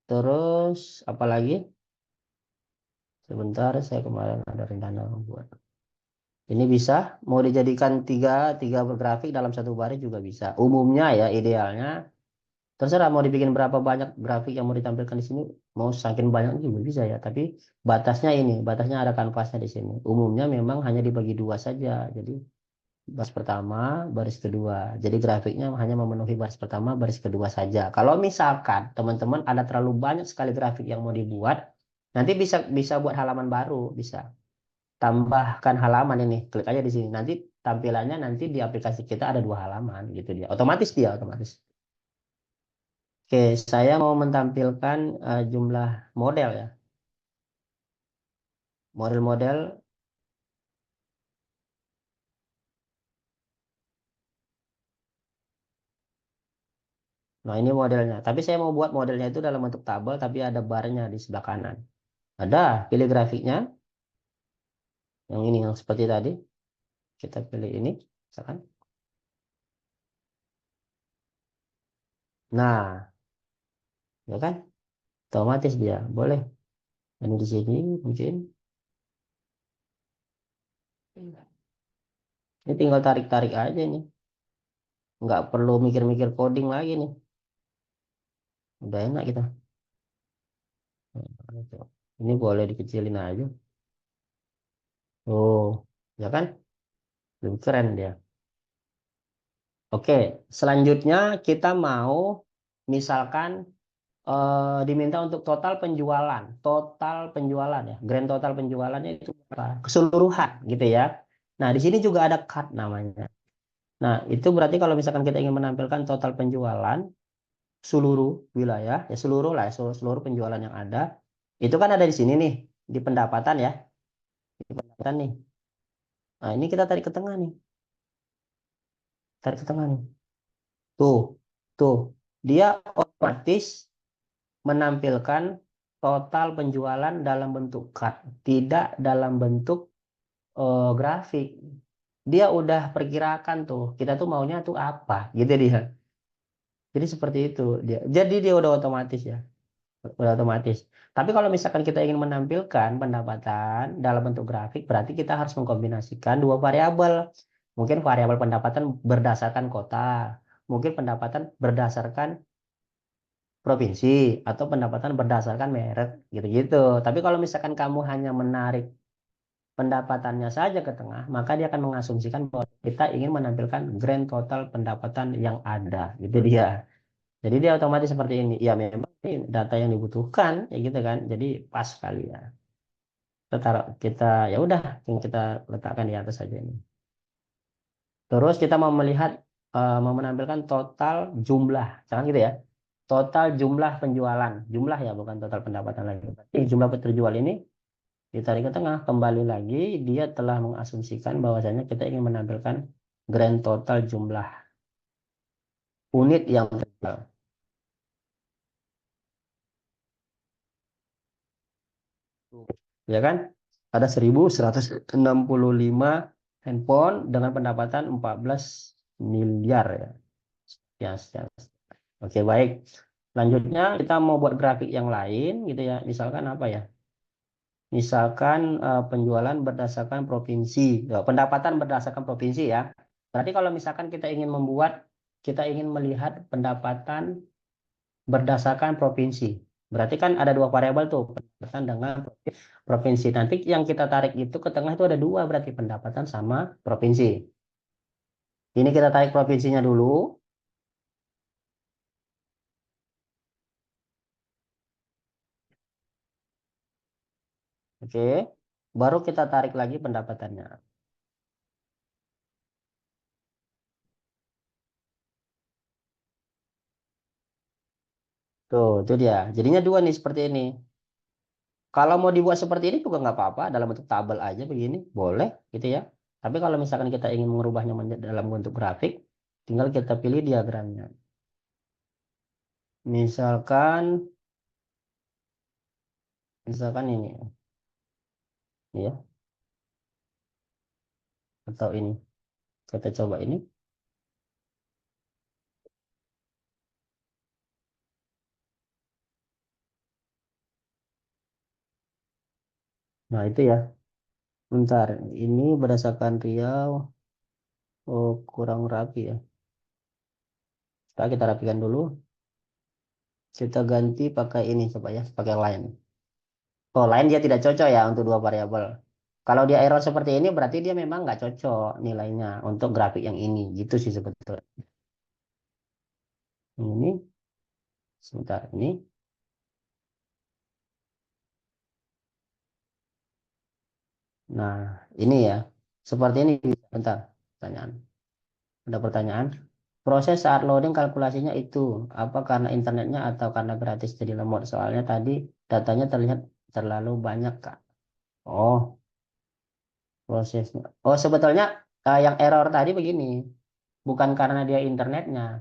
Terus apalagi? Sebentar, saya kemarin ada rencana buat. Ini bisa mau dijadikan tiga grafik dalam satu baris juga bisa. Umumnya ya, idealnya terserah mau dibikin berapa banyak grafik yang mau ditampilkan di sini. Mau saking banyak juga bisa ya. Tapi batasnya ini, batasnya ada kanvasnya di sini. Umumnya memang hanya dibagi dua saja. Jadi baris pertama, baris kedua. Jadi grafiknya hanya memenuhi baris pertama, baris kedua saja. Kalau misalkan teman-teman ada terlalu banyak sekali grafik yang mau dibuat, nanti bisa bisa buat halaman baru, bisa tambahkan halaman ini. Klik aja di sini. Nanti tampilannya nanti di aplikasi kita ada dua halaman gitu dia. Otomatis dia otomatis. Oke, saya mau menampilkan jumlah model ya. model-model. Nah, ini modelnya. Tapi saya mau buat modelnya itu dalam bentuk tabel, tapi ada barnya di sebelah kanan. Ada, pilih grafiknya. Yang ini, yang seperti tadi. Kita pilih ini, misalkan. Nah, ya kan? Otomatis dia. Boleh. Ini di sini mungkin. Ini tinggal tarik-tarik aja nih. Nggak perlu mikir-mikir coding lagi nih. Udah enak kita. Ini boleh dikecilin aja. Oh, ya kan? Lebih keren dia. Oke, selanjutnya kita mau misalkan diminta untuk total penjualan. Total penjualan ya. Grand total penjualannya itu apa? Keseluruhan gitu ya. Nah, di sini juga ada cut namanya. Nah, itu berarti kalau misalkan kita ingin menampilkan total penjualan seluruh wilayah, ya seluruh lah, ya, seluruh penjualan yang ada, itu kan ada di sini nih, di pendapatan ya, di pendapatan nih. Nah, ini kita tarik ke tengah nih, tarik ke tengah nih. Tuh, tuh, dia otomatis menampilkan total penjualan dalam bentuk cut, tidak dalam bentuk grafik. Dia udah perkirakan tuh, kita tuh maunya tuh apa, gitu dia. Jadi seperti itu dia. Jadi dia udah otomatis ya. Udah otomatis. Tapi kalau misalkan kita ingin menampilkan pendapatan dalam bentuk grafik, berarti kita harus mengkombinasikan dua variabel. Mungkin variabel pendapatan berdasarkan kota, mungkin pendapatan berdasarkan provinsi, atau pendapatan berdasarkan merek, gitu-gitu. Tapi kalau misalkan kamu hanya menarik pendapatannya saja ke tengah, maka dia akan mengasumsikan bahwa kita ingin menampilkan grand total pendapatan yang ada, gitu dia. Jadi dia otomatis seperti ini. Ya memang ini data yang dibutuhkan, ya gitu kan. Jadi pas sekali ya. Kita ya udah, yang kita letakkan di atas saja ini. Terus kita mau melihat, mau menampilkan total jumlah, jangan gitu ya. Total jumlah penjualan, jumlah ya bukan total pendapatan lagi. Berarti jumlah terjual ini ditarik ke tengah, kembali lagi dia telah mengasumsikan bahwasanya kita ingin menampilkan grand total jumlah unit yang terjual. Ya kan? Ada 1.165 handphone dengan pendapatan 14 miliar ya. Ya, ya. Oke, baik. Selanjutnya kita mau buat grafik yang lain gitu ya. Misalkan apa ya? Misalkan penjualan berdasarkan provinsi. Ya, pendapatan berdasarkan provinsi ya. Berarti kalau misalkan kita ingin melihat pendapatan berdasarkan provinsi. Berarti kan ada dua variabel tuh, pendapatan dengan provinsi. Nanti yang kita tarik itu ke tengah itu ada dua, berarti pendapatan sama provinsi. Ini kita tarik provinsinya dulu. Oke. Baru kita tarik lagi pendapatannya. Tuh, itu dia. Jadinya dua nih seperti ini. Kalau mau dibuat seperti ini juga nggak apa-apa, dalam bentuk tabel aja begini, boleh gitu ya. Tapi kalau misalkan kita ingin mengubahnya dalam bentuk grafik, tinggal kita pilih diagramnya. Misalkan, misalkan ini, ya, atau ini. Kita coba ini. Nah, itu ya. Bentar, ini berdasarkan Riau. Oh, kurang rapi ya. Kita rapikan dulu. Kita ganti pakai ini coba ya, pakai line. Oh, line dia tidak cocok ya untuk dua variabel. Kalau dia error seperti ini berarti dia memang nggak cocok nilainya untuk grafik yang ini. Gitu sih sebetulnya. Ini, sebentar, ini. Nah, ini ya. Seperti ini. Bentar, pertanyaan. Ada pertanyaan. Proses saat loading kalkulasinya itu apa karena internetnya atau karena gratis jadi lemot? Soalnya tadi datanya terlihat terlalu banyak, Kak. Oh, prosesnya. Oh, sebetulnya yang error tadi begini, bukan karena dia internetnya.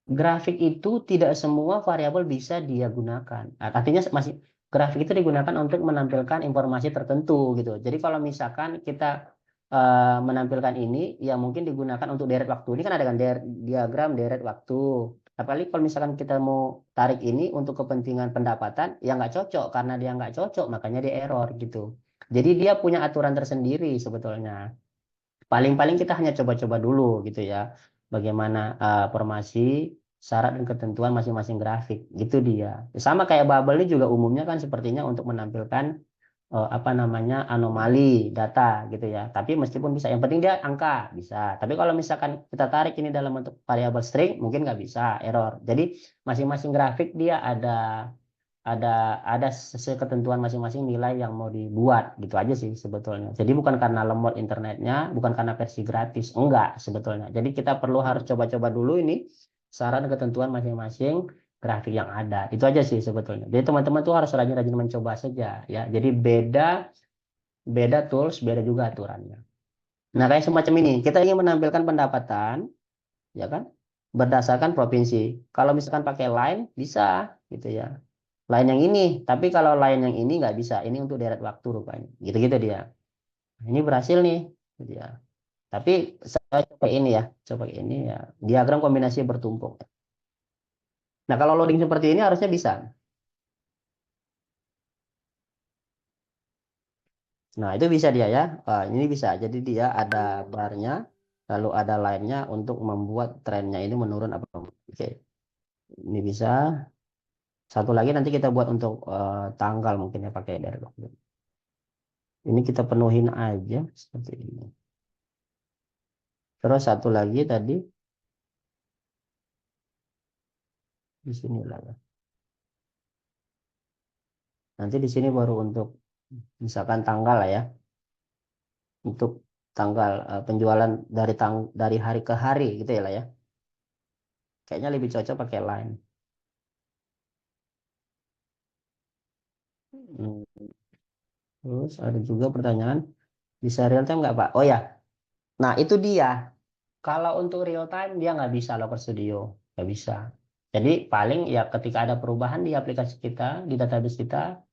Grafik itu tidak semua variabel bisa dia gunakan. Artinya masih grafik itu digunakan untuk menampilkan informasi tertentu gitu. Jadi kalau misalkan kita menampilkan ini, ya mungkin digunakan untuk deret waktu. Ini kan ada kan diagram deret waktu. Apalagi kalau misalkan kita mau tarik ini untuk kepentingan pendapatan, ya nggak cocok karena dia nggak cocok, makanya dia error gitu. Jadi dia punya aturan tersendiri sebetulnya. Paling-paling kita hanya coba-coba dulu gitu ya. Bagaimana formasi, syarat dan ketentuan masing-masing grafik. Gitu dia. Sama kayak bubble ini juga umumnya kan sepertinya untuk menampilkan apa namanya anomali data gitu ya. Tapi meskipun bisa, yang penting dia angka bisa. Tapi kalau misalkan kita tarik ini dalam bentuk variabel string, mungkin nggak bisa, error. Jadi masing-masing grafik dia ada sesuai ketentuan masing-masing nilai yang mau dibuat gitu aja sih sebetulnya. Jadi bukan karena lemot internetnya, bukan karena versi gratis, enggak sebetulnya. Jadi kita perlu harus coba-coba dulu ini syarat dan ketentuan masing-masing grafik yang ada. Itu aja sih sebetulnya. Jadi teman-teman tuh harus rajin-rajin mencoba saja ya. Jadi beda beda tools, beda juga aturannya. Nah, kayak semacam ini, kita ingin menampilkan pendapatan ya kan berdasarkan provinsi. Kalau misalkan pakai line bisa gitu ya. Line yang ini, tapi kalau line yang ini nggak bisa. Ini untuk deret waktu rupanya. Gitu-gitu dia. Ini berhasil nih, gitu ya. Tapi saya coba ini ya, coba ini ya. Diagram kombinasi bertumpuk. Nah, kalau loading seperti ini harusnya bisa. Nah, itu bisa dia ya. Ini bisa. Jadi dia ada barnya, lalu ada line-nya untuk membuat trennya ini menurun apa. Oke, ini bisa. Satu lagi nanti kita buat untuk tanggal mungkin ya pakai deret waktu. Ini kita penuhin aja seperti ini. Terus satu lagi tadi di sini lah ya. Nanti di sini baru untuk misalkan tanggal lah ya. Untuk tanggal penjualan dari hari ke hari gitu ya lah ya. Kayaknya lebih cocok pakai line. Hmm. Terus ada juga pertanyaan, bisa real time nggak Pak? Oh ya, nah itu dia. Kalau untuk real time dia nggak bisa Locker Studio, nggak bisa. Jadi paling ya ketika ada perubahan di aplikasi kita, di database kita,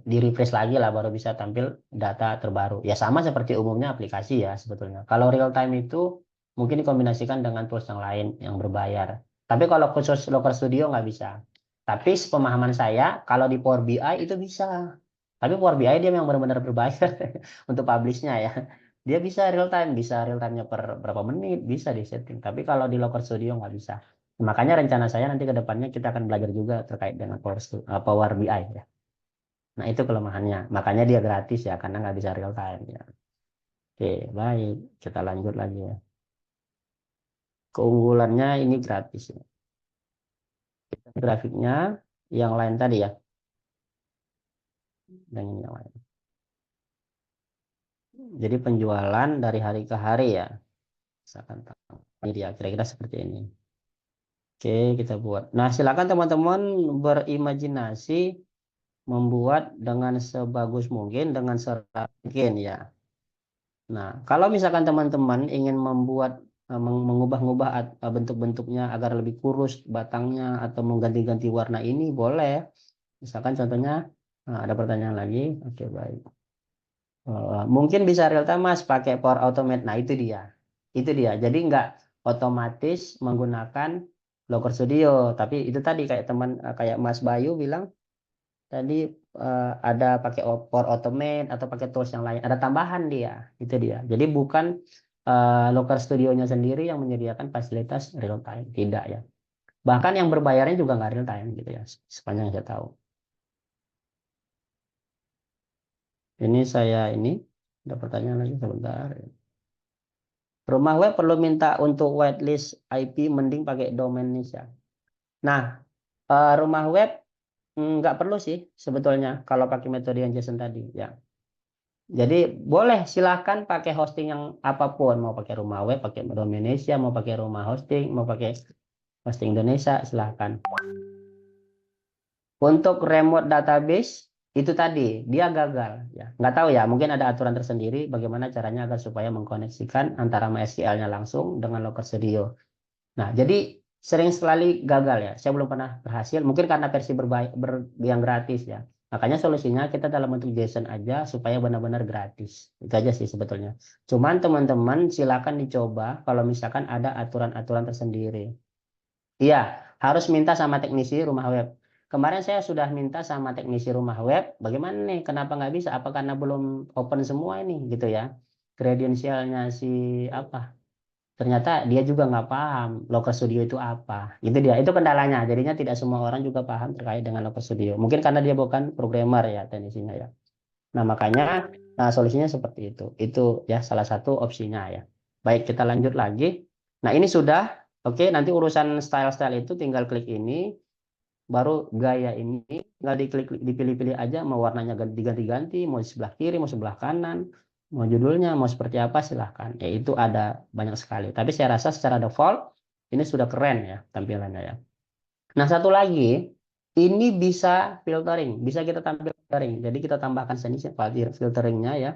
di refresh lagi lah baru bisa tampil data terbaru. Ya sama seperti umumnya aplikasi ya sebetulnya. Kalau real time itu mungkin dikombinasikan dengan tools yang lain yang berbayar. Tapi kalau khusus Local Studio nggak bisa. Tapi sepemahaman saya kalau di Power BI itu bisa. Tapi Power BI dia memang benar-benar berbayar untuk publishnya ya. Dia bisa real time-nya per berapa menit, bisa di setting. Tapi kalau di Local Studio nggak bisa. Makanya rencana saya nanti ke depannya kita akan belajar juga terkait dengan Power BI ya. Nah, itu kelemahannya. Makanya dia gratis ya, karena nggak bisa real time ya. Oke, baik. Kita lanjut lagi ya. Keunggulannya ini gratis ya. Grafiknya yang lain tadi ya. Dan ini yang lain. Jadi penjualan dari hari ke hari ya. Misalkan ini dia, kira-kira seperti ini. Oke, kita buat. Nah, silakan teman-teman berimajinasi membuat dengan sebagus mungkin, dengan serapi mungkin ya. Nah, kalau misalkan teman-teman ingin membuat mengubah-ubah bentuk-bentuknya agar lebih kurus batangnya atau mengganti-ganti warna ini boleh. Misalkan contohnya ada pertanyaan lagi. Oke, baik. Mungkin bisa real time Mas pakai Power Automate. Nah, itu dia. Itu dia. Jadi nggak otomatis menggunakan Locker Studio, tapi itu tadi kayak kayak Mas Bayu bilang tadi ada pakai Power Automate atau pakai tools yang lain, ada tambahan dia, itu dia. Jadi bukan Local Studio-nya sendiri yang menyediakan fasilitas real time, tidak ya. Bahkan yang berbayarnya juga nggak real time gitu ya, sepanjang saya tahu. Ini ada pertanyaan lagi sebentar. Rumah web perlu minta untuk whitelist IP, mending pakai domain Indonesia. Nah, rumah web nggak perlu sih sebetulnya kalau pakai metode yang Jason tadi ya. Jadi boleh silahkan pakai hosting yang apapun, mau pakai rumah web, pakai domain Indonesia, mau pakai rumah hosting, mau pakai hosting Indonesia, silahkan. Untuk remote database itu tadi dia gagal ya. Nggak tahu ya, mungkin ada aturan tersendiri bagaimana caranya agar supaya mengkoneksikan antara MySQL-nya langsung dengan Local Studio. Nah, jadi sering sekali gagal ya. Saya belum pernah berhasil. Mungkin karena versi yang gratis ya. Makanya solusinya kita dalam bentuk JSON aja supaya benar-benar gratis. Itu aja sih sebetulnya. Cuman teman-teman silakan dicoba kalau misalkan ada aturan-aturan tersendiri. Iya, harus minta sama teknisi rumah web. Kemarin saya sudah minta sama teknisi rumah web. Bagaimana nih? Kenapa nggak bisa? Apa karena belum open semua ini gitu ya? Kredensialnya si apa? Ternyata dia juga nggak paham Local Studio itu apa. Itu dia, itu kendalanya. Jadinya tidak semua orang juga paham terkait dengan Local Studio. Mungkin karena dia bukan programmer ya teknisinya ya. Nah makanya solusinya seperti itu. Itu ya salah satu opsinya ya. Baik kita lanjut lagi. Nah ini sudah. Oke, nanti urusan style-style itu tinggal klik ini, baru gaya ini tinggal diklik dipilih-pilih aja mau warnanya diganti-ganti, mau di sebelah kiri, mau sebelah kanan, mau judulnya mau seperti apa silahkan. Ya itu ada banyak sekali. Tapi saya rasa secara default ini sudah keren ya tampilannya ya. Nah satu lagi ini bisa filtering, bisa kita tampil filtering. Jadi kita tambahkan sini filteringnya ya.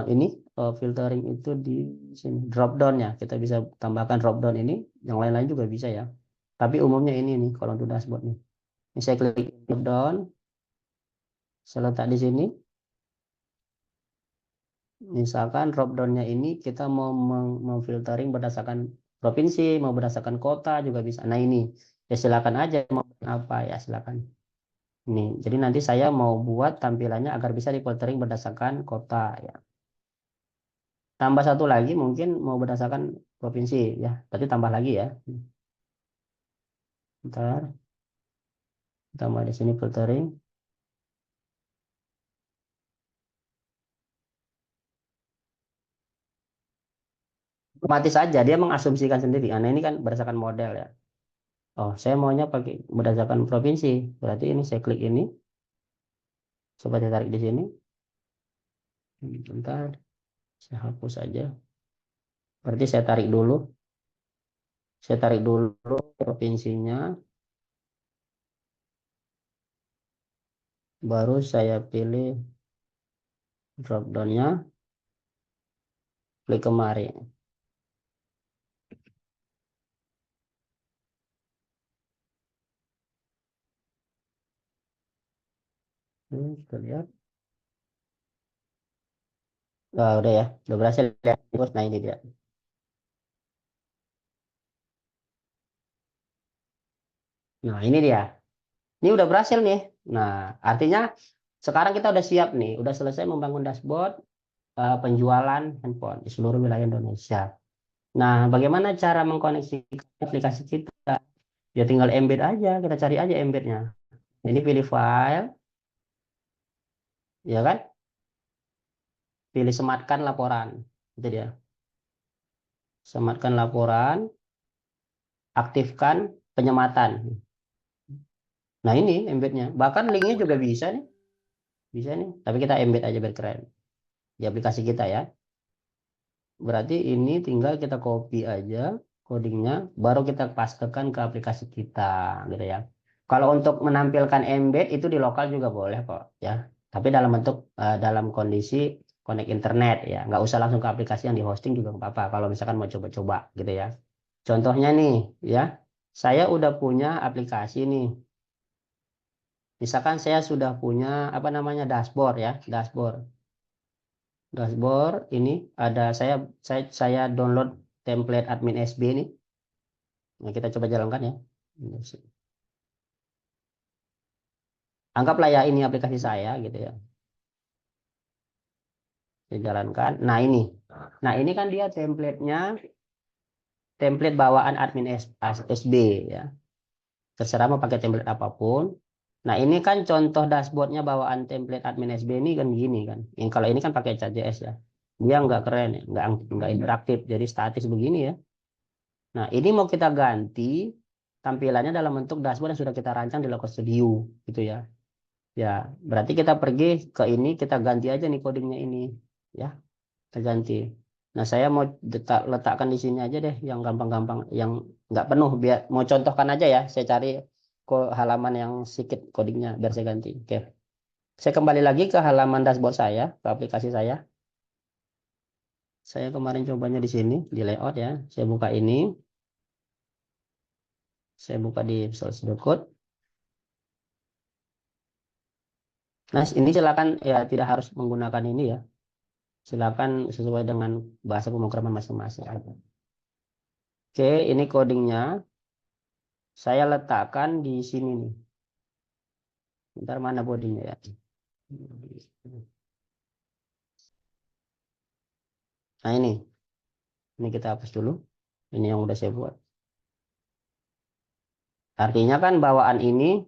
Ini filtering itu di sini drop down ya. Kita bisa tambahkan drop down ini, yang lain-lain juga bisa ya. Tapi umumnya ini nih kalau untuk dashboard nih. Ini saya klik drop down, saya letak di sini. Misalkan drop down-nya ini kita mau memfiltering berdasarkan provinsi, mau berdasarkan kota juga bisa. Nah ini ya silakan aja mau apa ya silakan. Ini jadi nanti saya mau buat tampilannya agar bisa difiltering berdasarkan kota ya. Tambah satu lagi mungkin mau berdasarkan provinsi ya. Berarti tambah lagi ya. Ntar tambah di sini filtering. Otomatis saja dia mengasumsikan sendiri. Nah ini kan berdasarkan model ya. Oh saya maunya pakai berdasarkan provinsi. Berarti ini saya klik ini. Coba saya tarik di sini. Bentar, saya hapus saja. Berarti saya tarik dulu. Saya tarik dulu provinsinya. Baru saya pilih drop down-nya. Klik kemari. Kita lihat. Nah, udah ya. Udah berhasil ya. Nah ini dia. Nah ini dia. Ini udah berhasil nih. Nah artinya sekarang kita udah siap nih. Udah selesai membangun dashboard penjualan handphone di seluruh wilayah Indonesia. Nah bagaimana cara mengkoneksikan aplikasi kita? Ya tinggal embed aja. Kita cari aja embednya. Ini pilih file. Ya kan? Pilih sematkan laporan. Itu dia. Sematkan laporan, aktifkan penyematan. Nah ini embednya. Bahkan linknya juga bisa nih. Bisa nih. Tapi kita embed aja biar keren. Di aplikasi kita ya. Berarti ini tinggal kita copy aja codingnya. Baru kita pastekan ke aplikasi kita. Gitu ya. Kalau untuk menampilkan embed itu di lokal juga boleh kok. Ya. Tapi dalam bentuk, dalam kondisi connect internet ya. Nggak usah langsung ke aplikasi yang di hosting juga nggak apa-apa. Kalau misalkan mau coba-coba gitu ya. Contohnya nih, ya, saya udah punya aplikasi nih. Misalkan saya sudah punya apa namanya dashboard ya, dashboard. Dashboard ini ada saya download template admin SB ini. Nah, kita coba jalankan ya. Anggaplah ya ini aplikasi saya gitu ya. Saya jalankan. Nah ini kan dia template bawaan admin SB ya. Terserah mau pakai template apapun. Nah, ini kan contoh dashboardnya bawaan template admin SB ini kan gini kan. Yang kalau ini kan pakai ChatJS ya. Dia nggak keren ya, nggak interaktif, jadi statis begini ya. Nah, ini mau kita ganti tampilannya dalam bentuk dashboard yang sudah kita rancang di Local Studio gitu ya. Ya, berarti kita pergi ke ini, kita ganti aja nih codingnya ini ya. Kita ganti. Nah, saya mau letakkan di sini aja deh yang gampang-gampang, yang nggak penuh biar mau contohkan aja ya. Saya cari halaman yang sedikit codingnya biar saya ganti. Oke. Saya kembali lagi ke halaman dashboard saya, ke aplikasi saya. Saya kemarin cobanya di sini, di layout ya. Saya buka ini. Saya buka di Visual Studio Code. Nah, ini silakan ya tidak harus menggunakan ini ya. Silakan sesuai dengan bahasa pemrograman masing-masing. Oke, ini codingnya. Saya letakkan di sini nih. Bentar mana bodinya ya. Nah ini kita hapus dulu. Ini yang udah saya buat. Artinya kan bawaan ini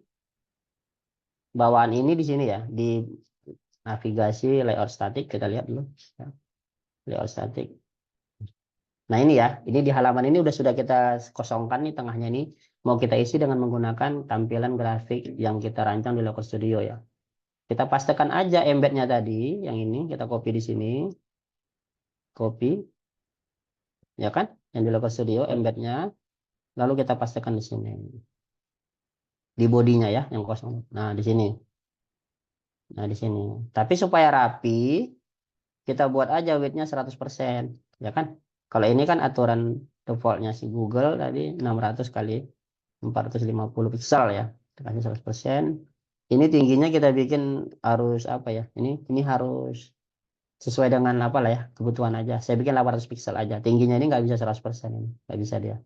di sini ya, di navigasi layout statik kita lihat dulu. Ya, layout statik. Nah ini ya, ini di halaman ini sudah kita kosongkan nih tengahnya ini. Mau kita isi dengan menggunakan tampilan grafik yang kita rancang di Local Studio ya. Kita pastekan aja embednya tadi, yang ini kita copy di sini, copy, ya kan? Yang di Local Studio embednya, lalu kita pastekan di sini, di bodinya ya, yang kosong. Nah di sini, nah di sini. Tapi supaya rapi, kita buat aja width-nya 100%, ya kan? Kalau ini kan aturan defaultnya si Google tadi 600 kali 450 pixel ya, tekannya 100%. Ini tingginya kita bikin harus apa ya? Ini harus sesuai dengan apa lah ya, kebutuhan aja. Saya bikin 800 pixel aja. Tingginya ini nggak bisa 100% ini, nggak bisa dia.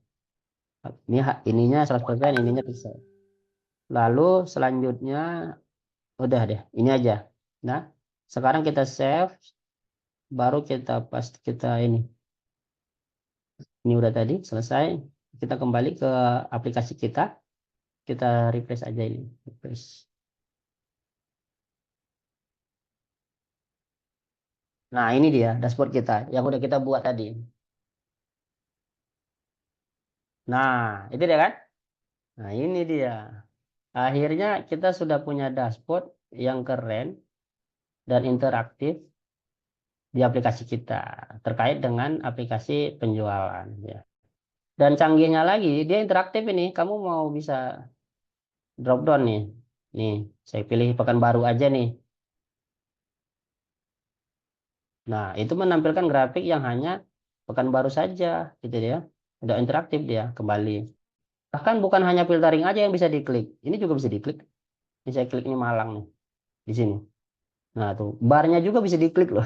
Ininya 100%, ininya pixel. Lalu selanjutnya udah deh, ini aja. Nah, sekarang kita save, baru kita ini. Ini udah tadi selesai. Kita kembali ke aplikasi kita. Kita refresh aja ini. Refresh. Nah, ini dia dashboard kita yang udah kita buat tadi. Nah, itu dia kan? Nah, ini dia. Akhirnya kita sudah punya dashboard yang keren dan interaktif di aplikasi kita terkait dengan aplikasi penjualan ya. Dan canggihnya lagi, dia interaktif ini. Kamu mau bisa drop down nih. Nih, saya pilih Pekanbaru aja nih. Nah, itu menampilkan grafik yang hanya Pekanbaru saja, gitu ya. Udah interaktif dia kembali. Bahkan bukan hanya filtering aja yang bisa diklik. Ini juga bisa diklik. Ini saya klik ini Malang nih, di sini. Nah, tuh, barnya juga bisa diklik loh.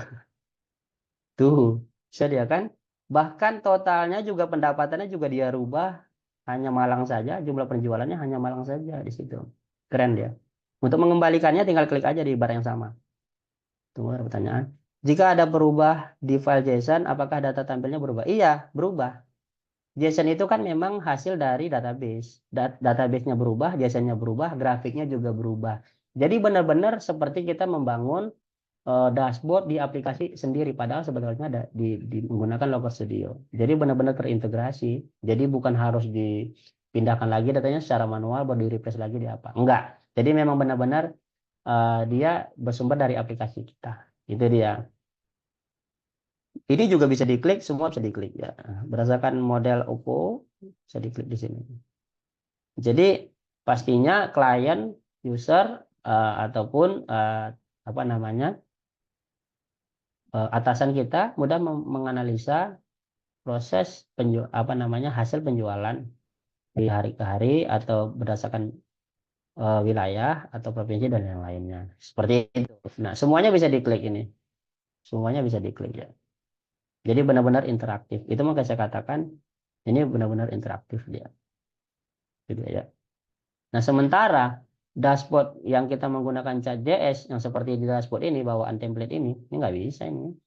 Tuh, bisa dia kan? Bahkan totalnya juga pendapatannya juga dia rubah hanya Malang saja, jumlah penjualannya hanya Malang saja di situ. Keren dia. Untuk mengembalikannya tinggal klik aja di bar yang sama. Tunggu ada pertanyaan. Jika ada berubah di file JSON, apakah data tampilnya berubah? Iya, berubah. JSON itu kan memang hasil dari database. Database-nya berubah, JSON-nya berubah, grafiknya juga berubah. Jadi benar-benar seperti kita membangun dashboard di aplikasi sendiri, padahal sebetulnya ada menggunakan Local Studio. Jadi benar-benar terintegrasi. Jadi bukan harus dipindahkan lagi datanya secara manual, baru di-refresh lagi di apa. Enggak. Jadi memang benar-benar dia bersumber dari aplikasi kita. Itu dia. Ini juga bisa diklik, semua bisa diklik ya. Berdasarkan model Oppo, bisa diklik di sini. Jadi pastinya klien, user ataupun apa namanya atasan kita mudah menganalisa proses apa namanya hasil penjualan di hari ke hari atau berdasarkan wilayah atau provinsi dan yang lainnya. Seperti itu. Nah, semuanya bisa diklik ini. Semuanya bisa diklik ya. Jadi benar-benar interaktif. Itu makanya saya katakan ini benar-benar interaktif dia. Gitu ya. Nah, sementara dashboard yang kita menggunakan ChatJS yang seperti di dashboard ini bawaan template ini nggak bisa ini.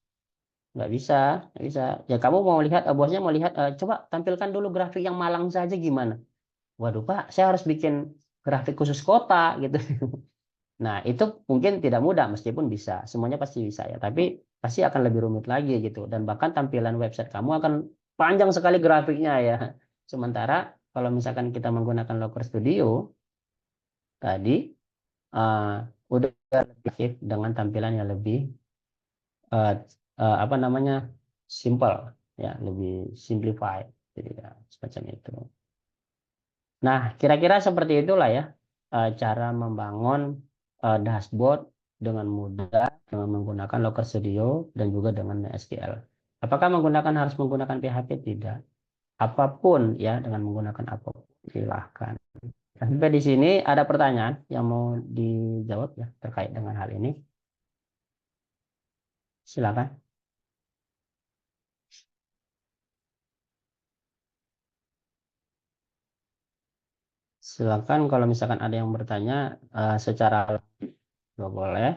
Nggak bisa, nggak bisa. Ya kamu mau lihat, bosnya mau lihat, coba tampilkan dulu grafik yang Malang saja gimana. Waduh Pak, saya harus bikin grafik khusus kota gitu. Nah, itu mungkin tidak mudah meskipun bisa. Semuanya pasti bisa ya, tapi pasti akan lebih rumit lagi gitu. Dan bahkan tampilan website kamu akan panjang sekali grafiknya ya. Sementara kalau misalkan kita menggunakan Local Studio tadi uh, udah lebih dengan tampilan yang lebih uh, apa namanya simple ya, lebih simplified. Jadi ya, semacam itu. Nah, kira-kira seperti itulah ya cara membangun dashboard dengan mudah dengan menggunakan Locker Studio dan juga dengan MySQL. Apakah harus menggunakan PHP? Tidak. Apapun ya, dengan menggunakan apapun silahkan. Sampai di sini ada pertanyaan yang mau dijawab ya terkait dengan hal ini. Silakan. Silakan kalau misalkan ada yang bertanya secara juga boleh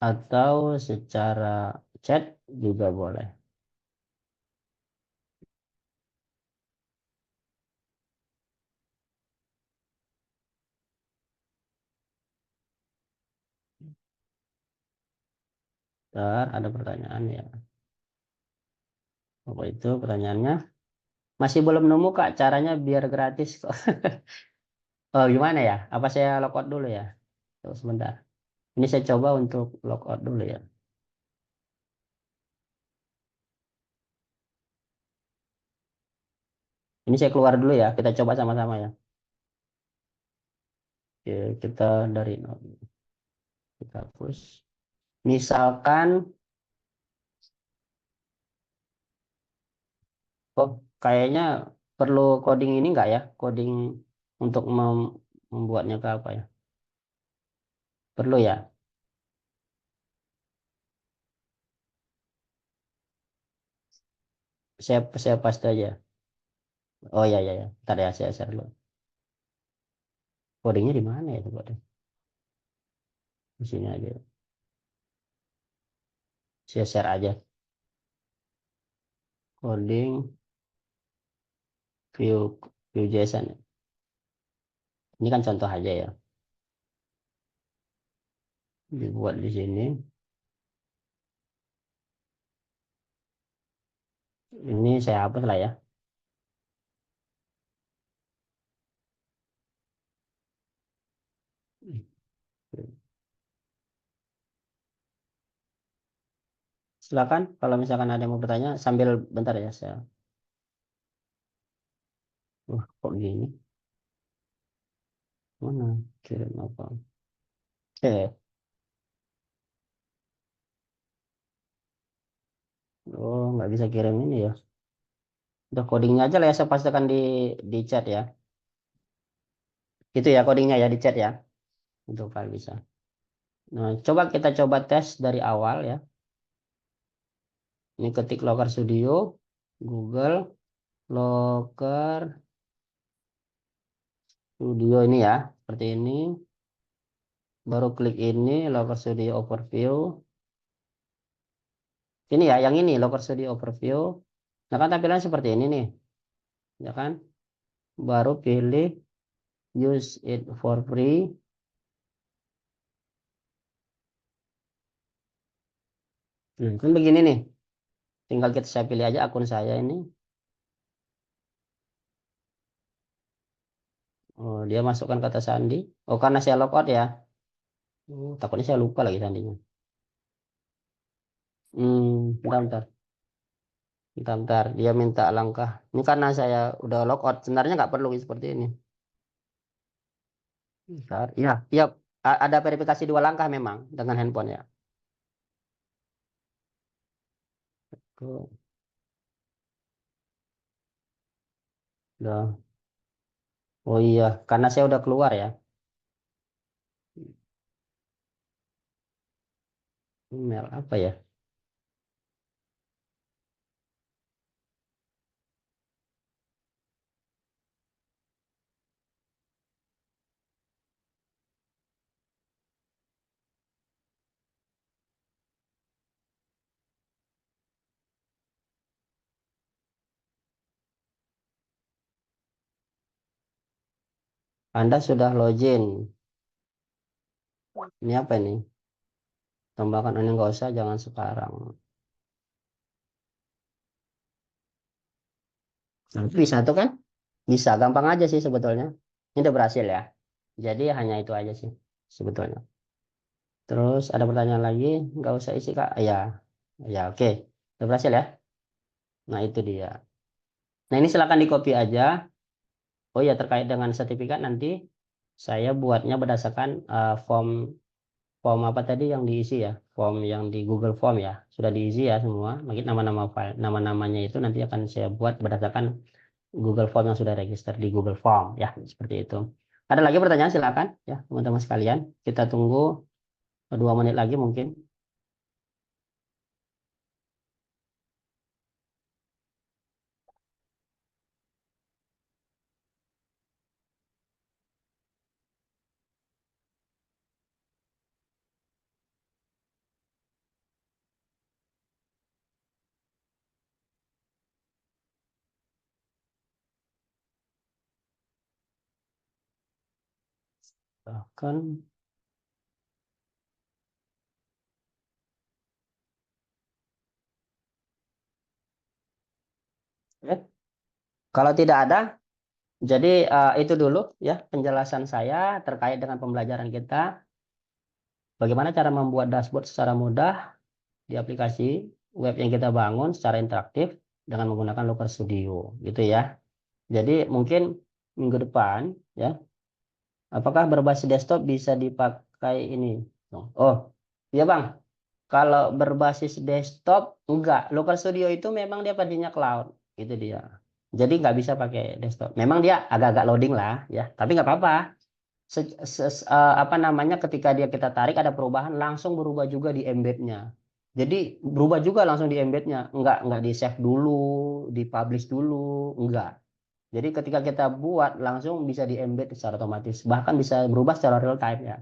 atau secara chat juga boleh. Ntar ada pertanyaan ya. Apa itu pertanyaannya? Masih belum nemu Kak caranya biar gratis kok. Oh gimana ya? Apa saya logout dulu ya? Tunggu sebentar. Ini saya coba untuk logout dulu ya. Ini saya keluar dulu ya. Kita coba sama-sama ya. Oke, kita dari nol. Kita hapus. Misalkan, oh kayaknya perlu coding ini enggak ya? Coding untuk membuatnya ke apa ya? Perlu ya? Saya paste aja. Oh ya ya ya. Ntar ya saya share dulu. Codingnya di mana ya coba deh. Di sini aja. Saya share aja. Coding view view JSON. Ini kan contoh aja ya. Dibuat di sini. Ini saya hapus lah ya. Silakan kalau misalkan ada yang mau bertanya sambil bentar ya saya. Wah, kok gini? Mana? Kirim apa? Oh, nggak bisa kirim ini ya. Udah codingnya aja lah ya, saya pastikan di chat ya. Itu ya codingnya ya di chat ya. Untuk file bisa. Nah, kita coba tes dari awal ya. Ini ketik Locker Studio, Google Locker Studio ini ya, seperti ini. Baru klik ini Locker Studio Overview. Ini ya, yang ini Locker Studio Overview. Nah, kan tampilan seperti ini nih, ya kan? Baru pilih Use it for free. Kan begini nih. Tinggal saya pilih aja akun saya ini. Oh, dia masukkan kata sandi. Oh, karena saya logout ya. Oh, takutnya saya lupa lagi sandinya. Bentar, bentar. Bentar, bentar. Dia minta langkah. Ini karena saya udah logout. Sebenarnya nggak perlu seperti ini. Bentar. Iya, iya. Ada verifikasi 2 langkah memang dengan handphone ya. Tuh, udah. Oh iya, karena saya udah keluar ya. Email apa ya? Anda sudah login. Ini apa ini? Tambahkan ini nggak usah, jangan sekarang. Nah, bisa tuh kan? Bisa, gampang aja sih sebetulnya. Ini udah berhasil ya. Jadi hanya itu aja sih sebetulnya. Terus ada pertanyaan lagi? Nggak usah isi Kak. Ya, ya oke. Udah berhasil ya. Nah itu dia. Nah ini silakan di copy aja. Oh ya terkait dengan sertifikat nanti saya buatnya berdasarkan form form apa tadi yang diisi ya, form yang di Google Form ya, sudah diisi ya semua. Lagi nama-nama file, nama-namanya itu nanti akan saya buat berdasarkan Google Form yang sudah register di Google Form ya, seperti itu. Ada lagi pertanyaan silakan ya teman-teman sekalian. Kita tunggu 2 menit lagi mungkin. Bahkan ya, kalau tidak ada, jadi itu dulu ya penjelasan saya terkait dengan pembelajaran kita. Bagaimana cara membuat dashboard secara mudah di aplikasi web yang kita bangun secara interaktif dengan menggunakan Looker Studio, gitu ya. Jadi mungkin minggu depan ya, apakah berbasis desktop bisa dipakai ini? Oh, iya Bang. Kalau berbasis desktop enggak. Local Studio itu memang dia pastinya cloud, itu dia. Jadi nggak bisa pakai desktop. Memang dia agak-agak loading lah ya, tapi nggak apa-apa. Apa namanya, ketika dia kita tarik ada perubahan langsung berubah juga di embednya. Jadi berubah juga langsung di embednya, nggak di save dulu, di publish dulu, enggak. Jadi ketika kita buat langsung bisa di embed secara otomatis, bahkan bisa berubah secara real time ya.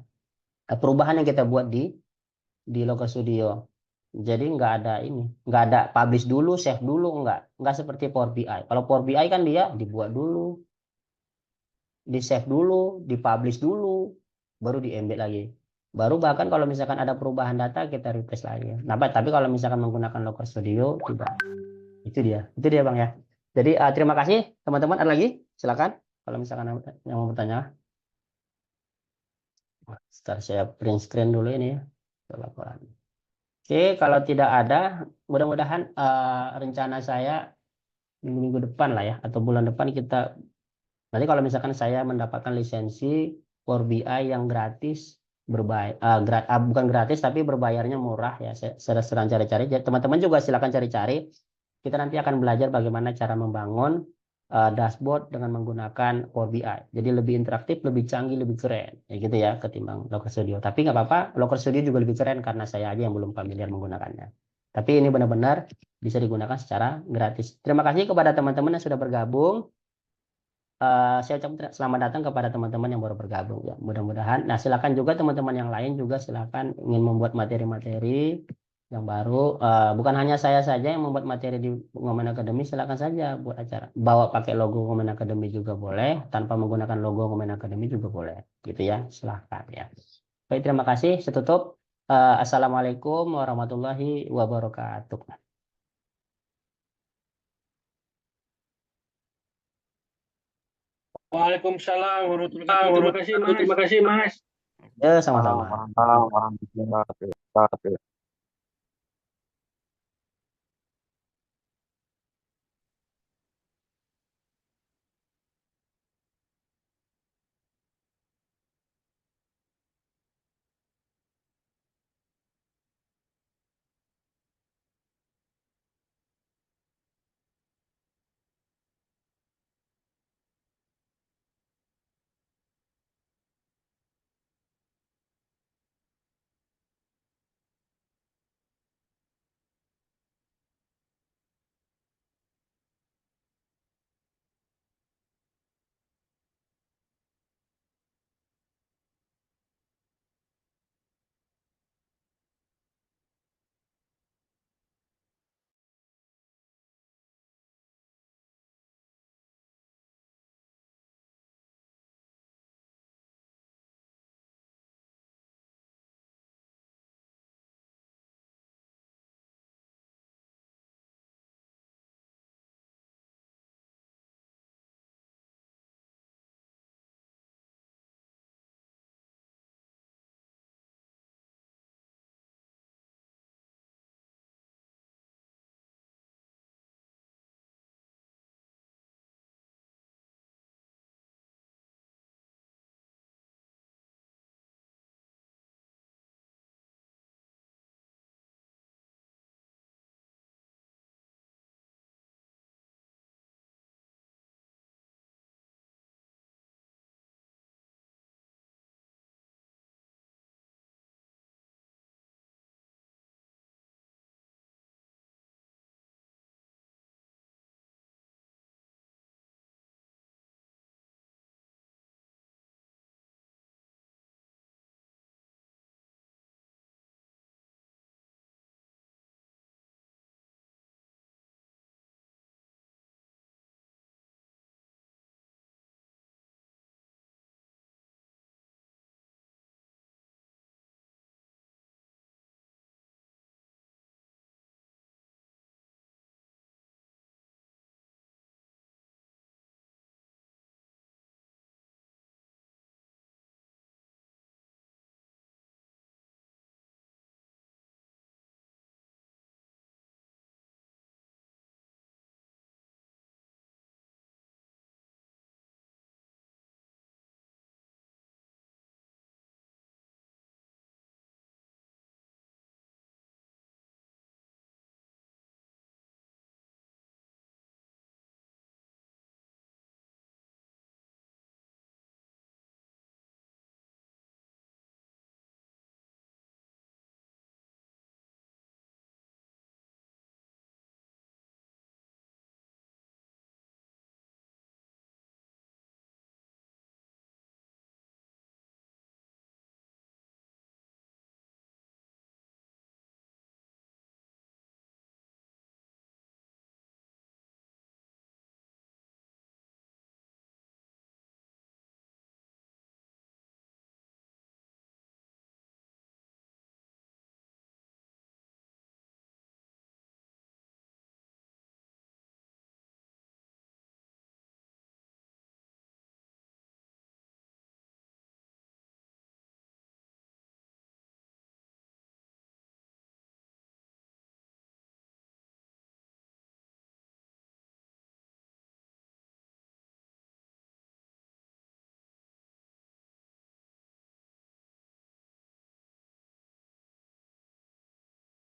Perubahan yang kita buat di Local Studio. Jadi nggak ada publish dulu, save dulu, nggak seperti Power BI. Kalau Power BI kan dia dibuat dulu, di save dulu, di publish dulu, baru di embed lagi. Baru bahkan kalau misalkan ada perubahan data kita refresh lagi. Nah, tapi kalau misalkan menggunakan Local Studio tidak. Itu dia Bang ya. Jadi terima kasih teman-teman. Ada lagi? Silakan. Kalau misalkan yang mau bertanya. Sebentar saya print screen dulu ini ya. Laporan. Oke, kalau tidak ada, mudah-mudahan rencana saya minggu-minggu depan lah ya, atau bulan depan kita, nanti kalau misalkan saya mendapatkan lisensi Power BI yang gratis, bukan gratis, tapi berbayarnya murah ya, saya sedang cari-cari. Teman-teman juga silakan cari-cari. Kita nanti akan belajar bagaimana cara membangun dashboard dengan menggunakan Power BI. Jadi lebih interaktif, lebih canggih, lebih keren, ya gitu ya, ketimbang Local Studio. Tapi nggak apa-apa, Local Studio juga lebih keren karena saya aja yang belum familiar menggunakannya. Tapi ini benar-benar bisa digunakan secara gratis. Terima kasih kepada teman-teman yang sudah bergabung. Saya ucapkan selamat datang kepada teman-teman yang baru bergabung ya. Mudah-mudahan. Nah, silakan juga teman-teman yang lain juga silakan ingin membuat materi-materi yang baru. Bukan hanya saya saja yang membuat materi di Women Academy, silakan saja buat acara. Bawa pakai logo Women Academy juga boleh, tanpa menggunakan logo Women Academy juga boleh. Gitu ya, silakan ya. Baik, terima kasih. Saya tutup. Assalamualaikum warahmatullahi wabarakatuh. Waalaikumsalam warahmatullahi wabarakatuh. Terima kasih, Mas. Ya, sama-sama. Warahmatullahi wabarakatuh.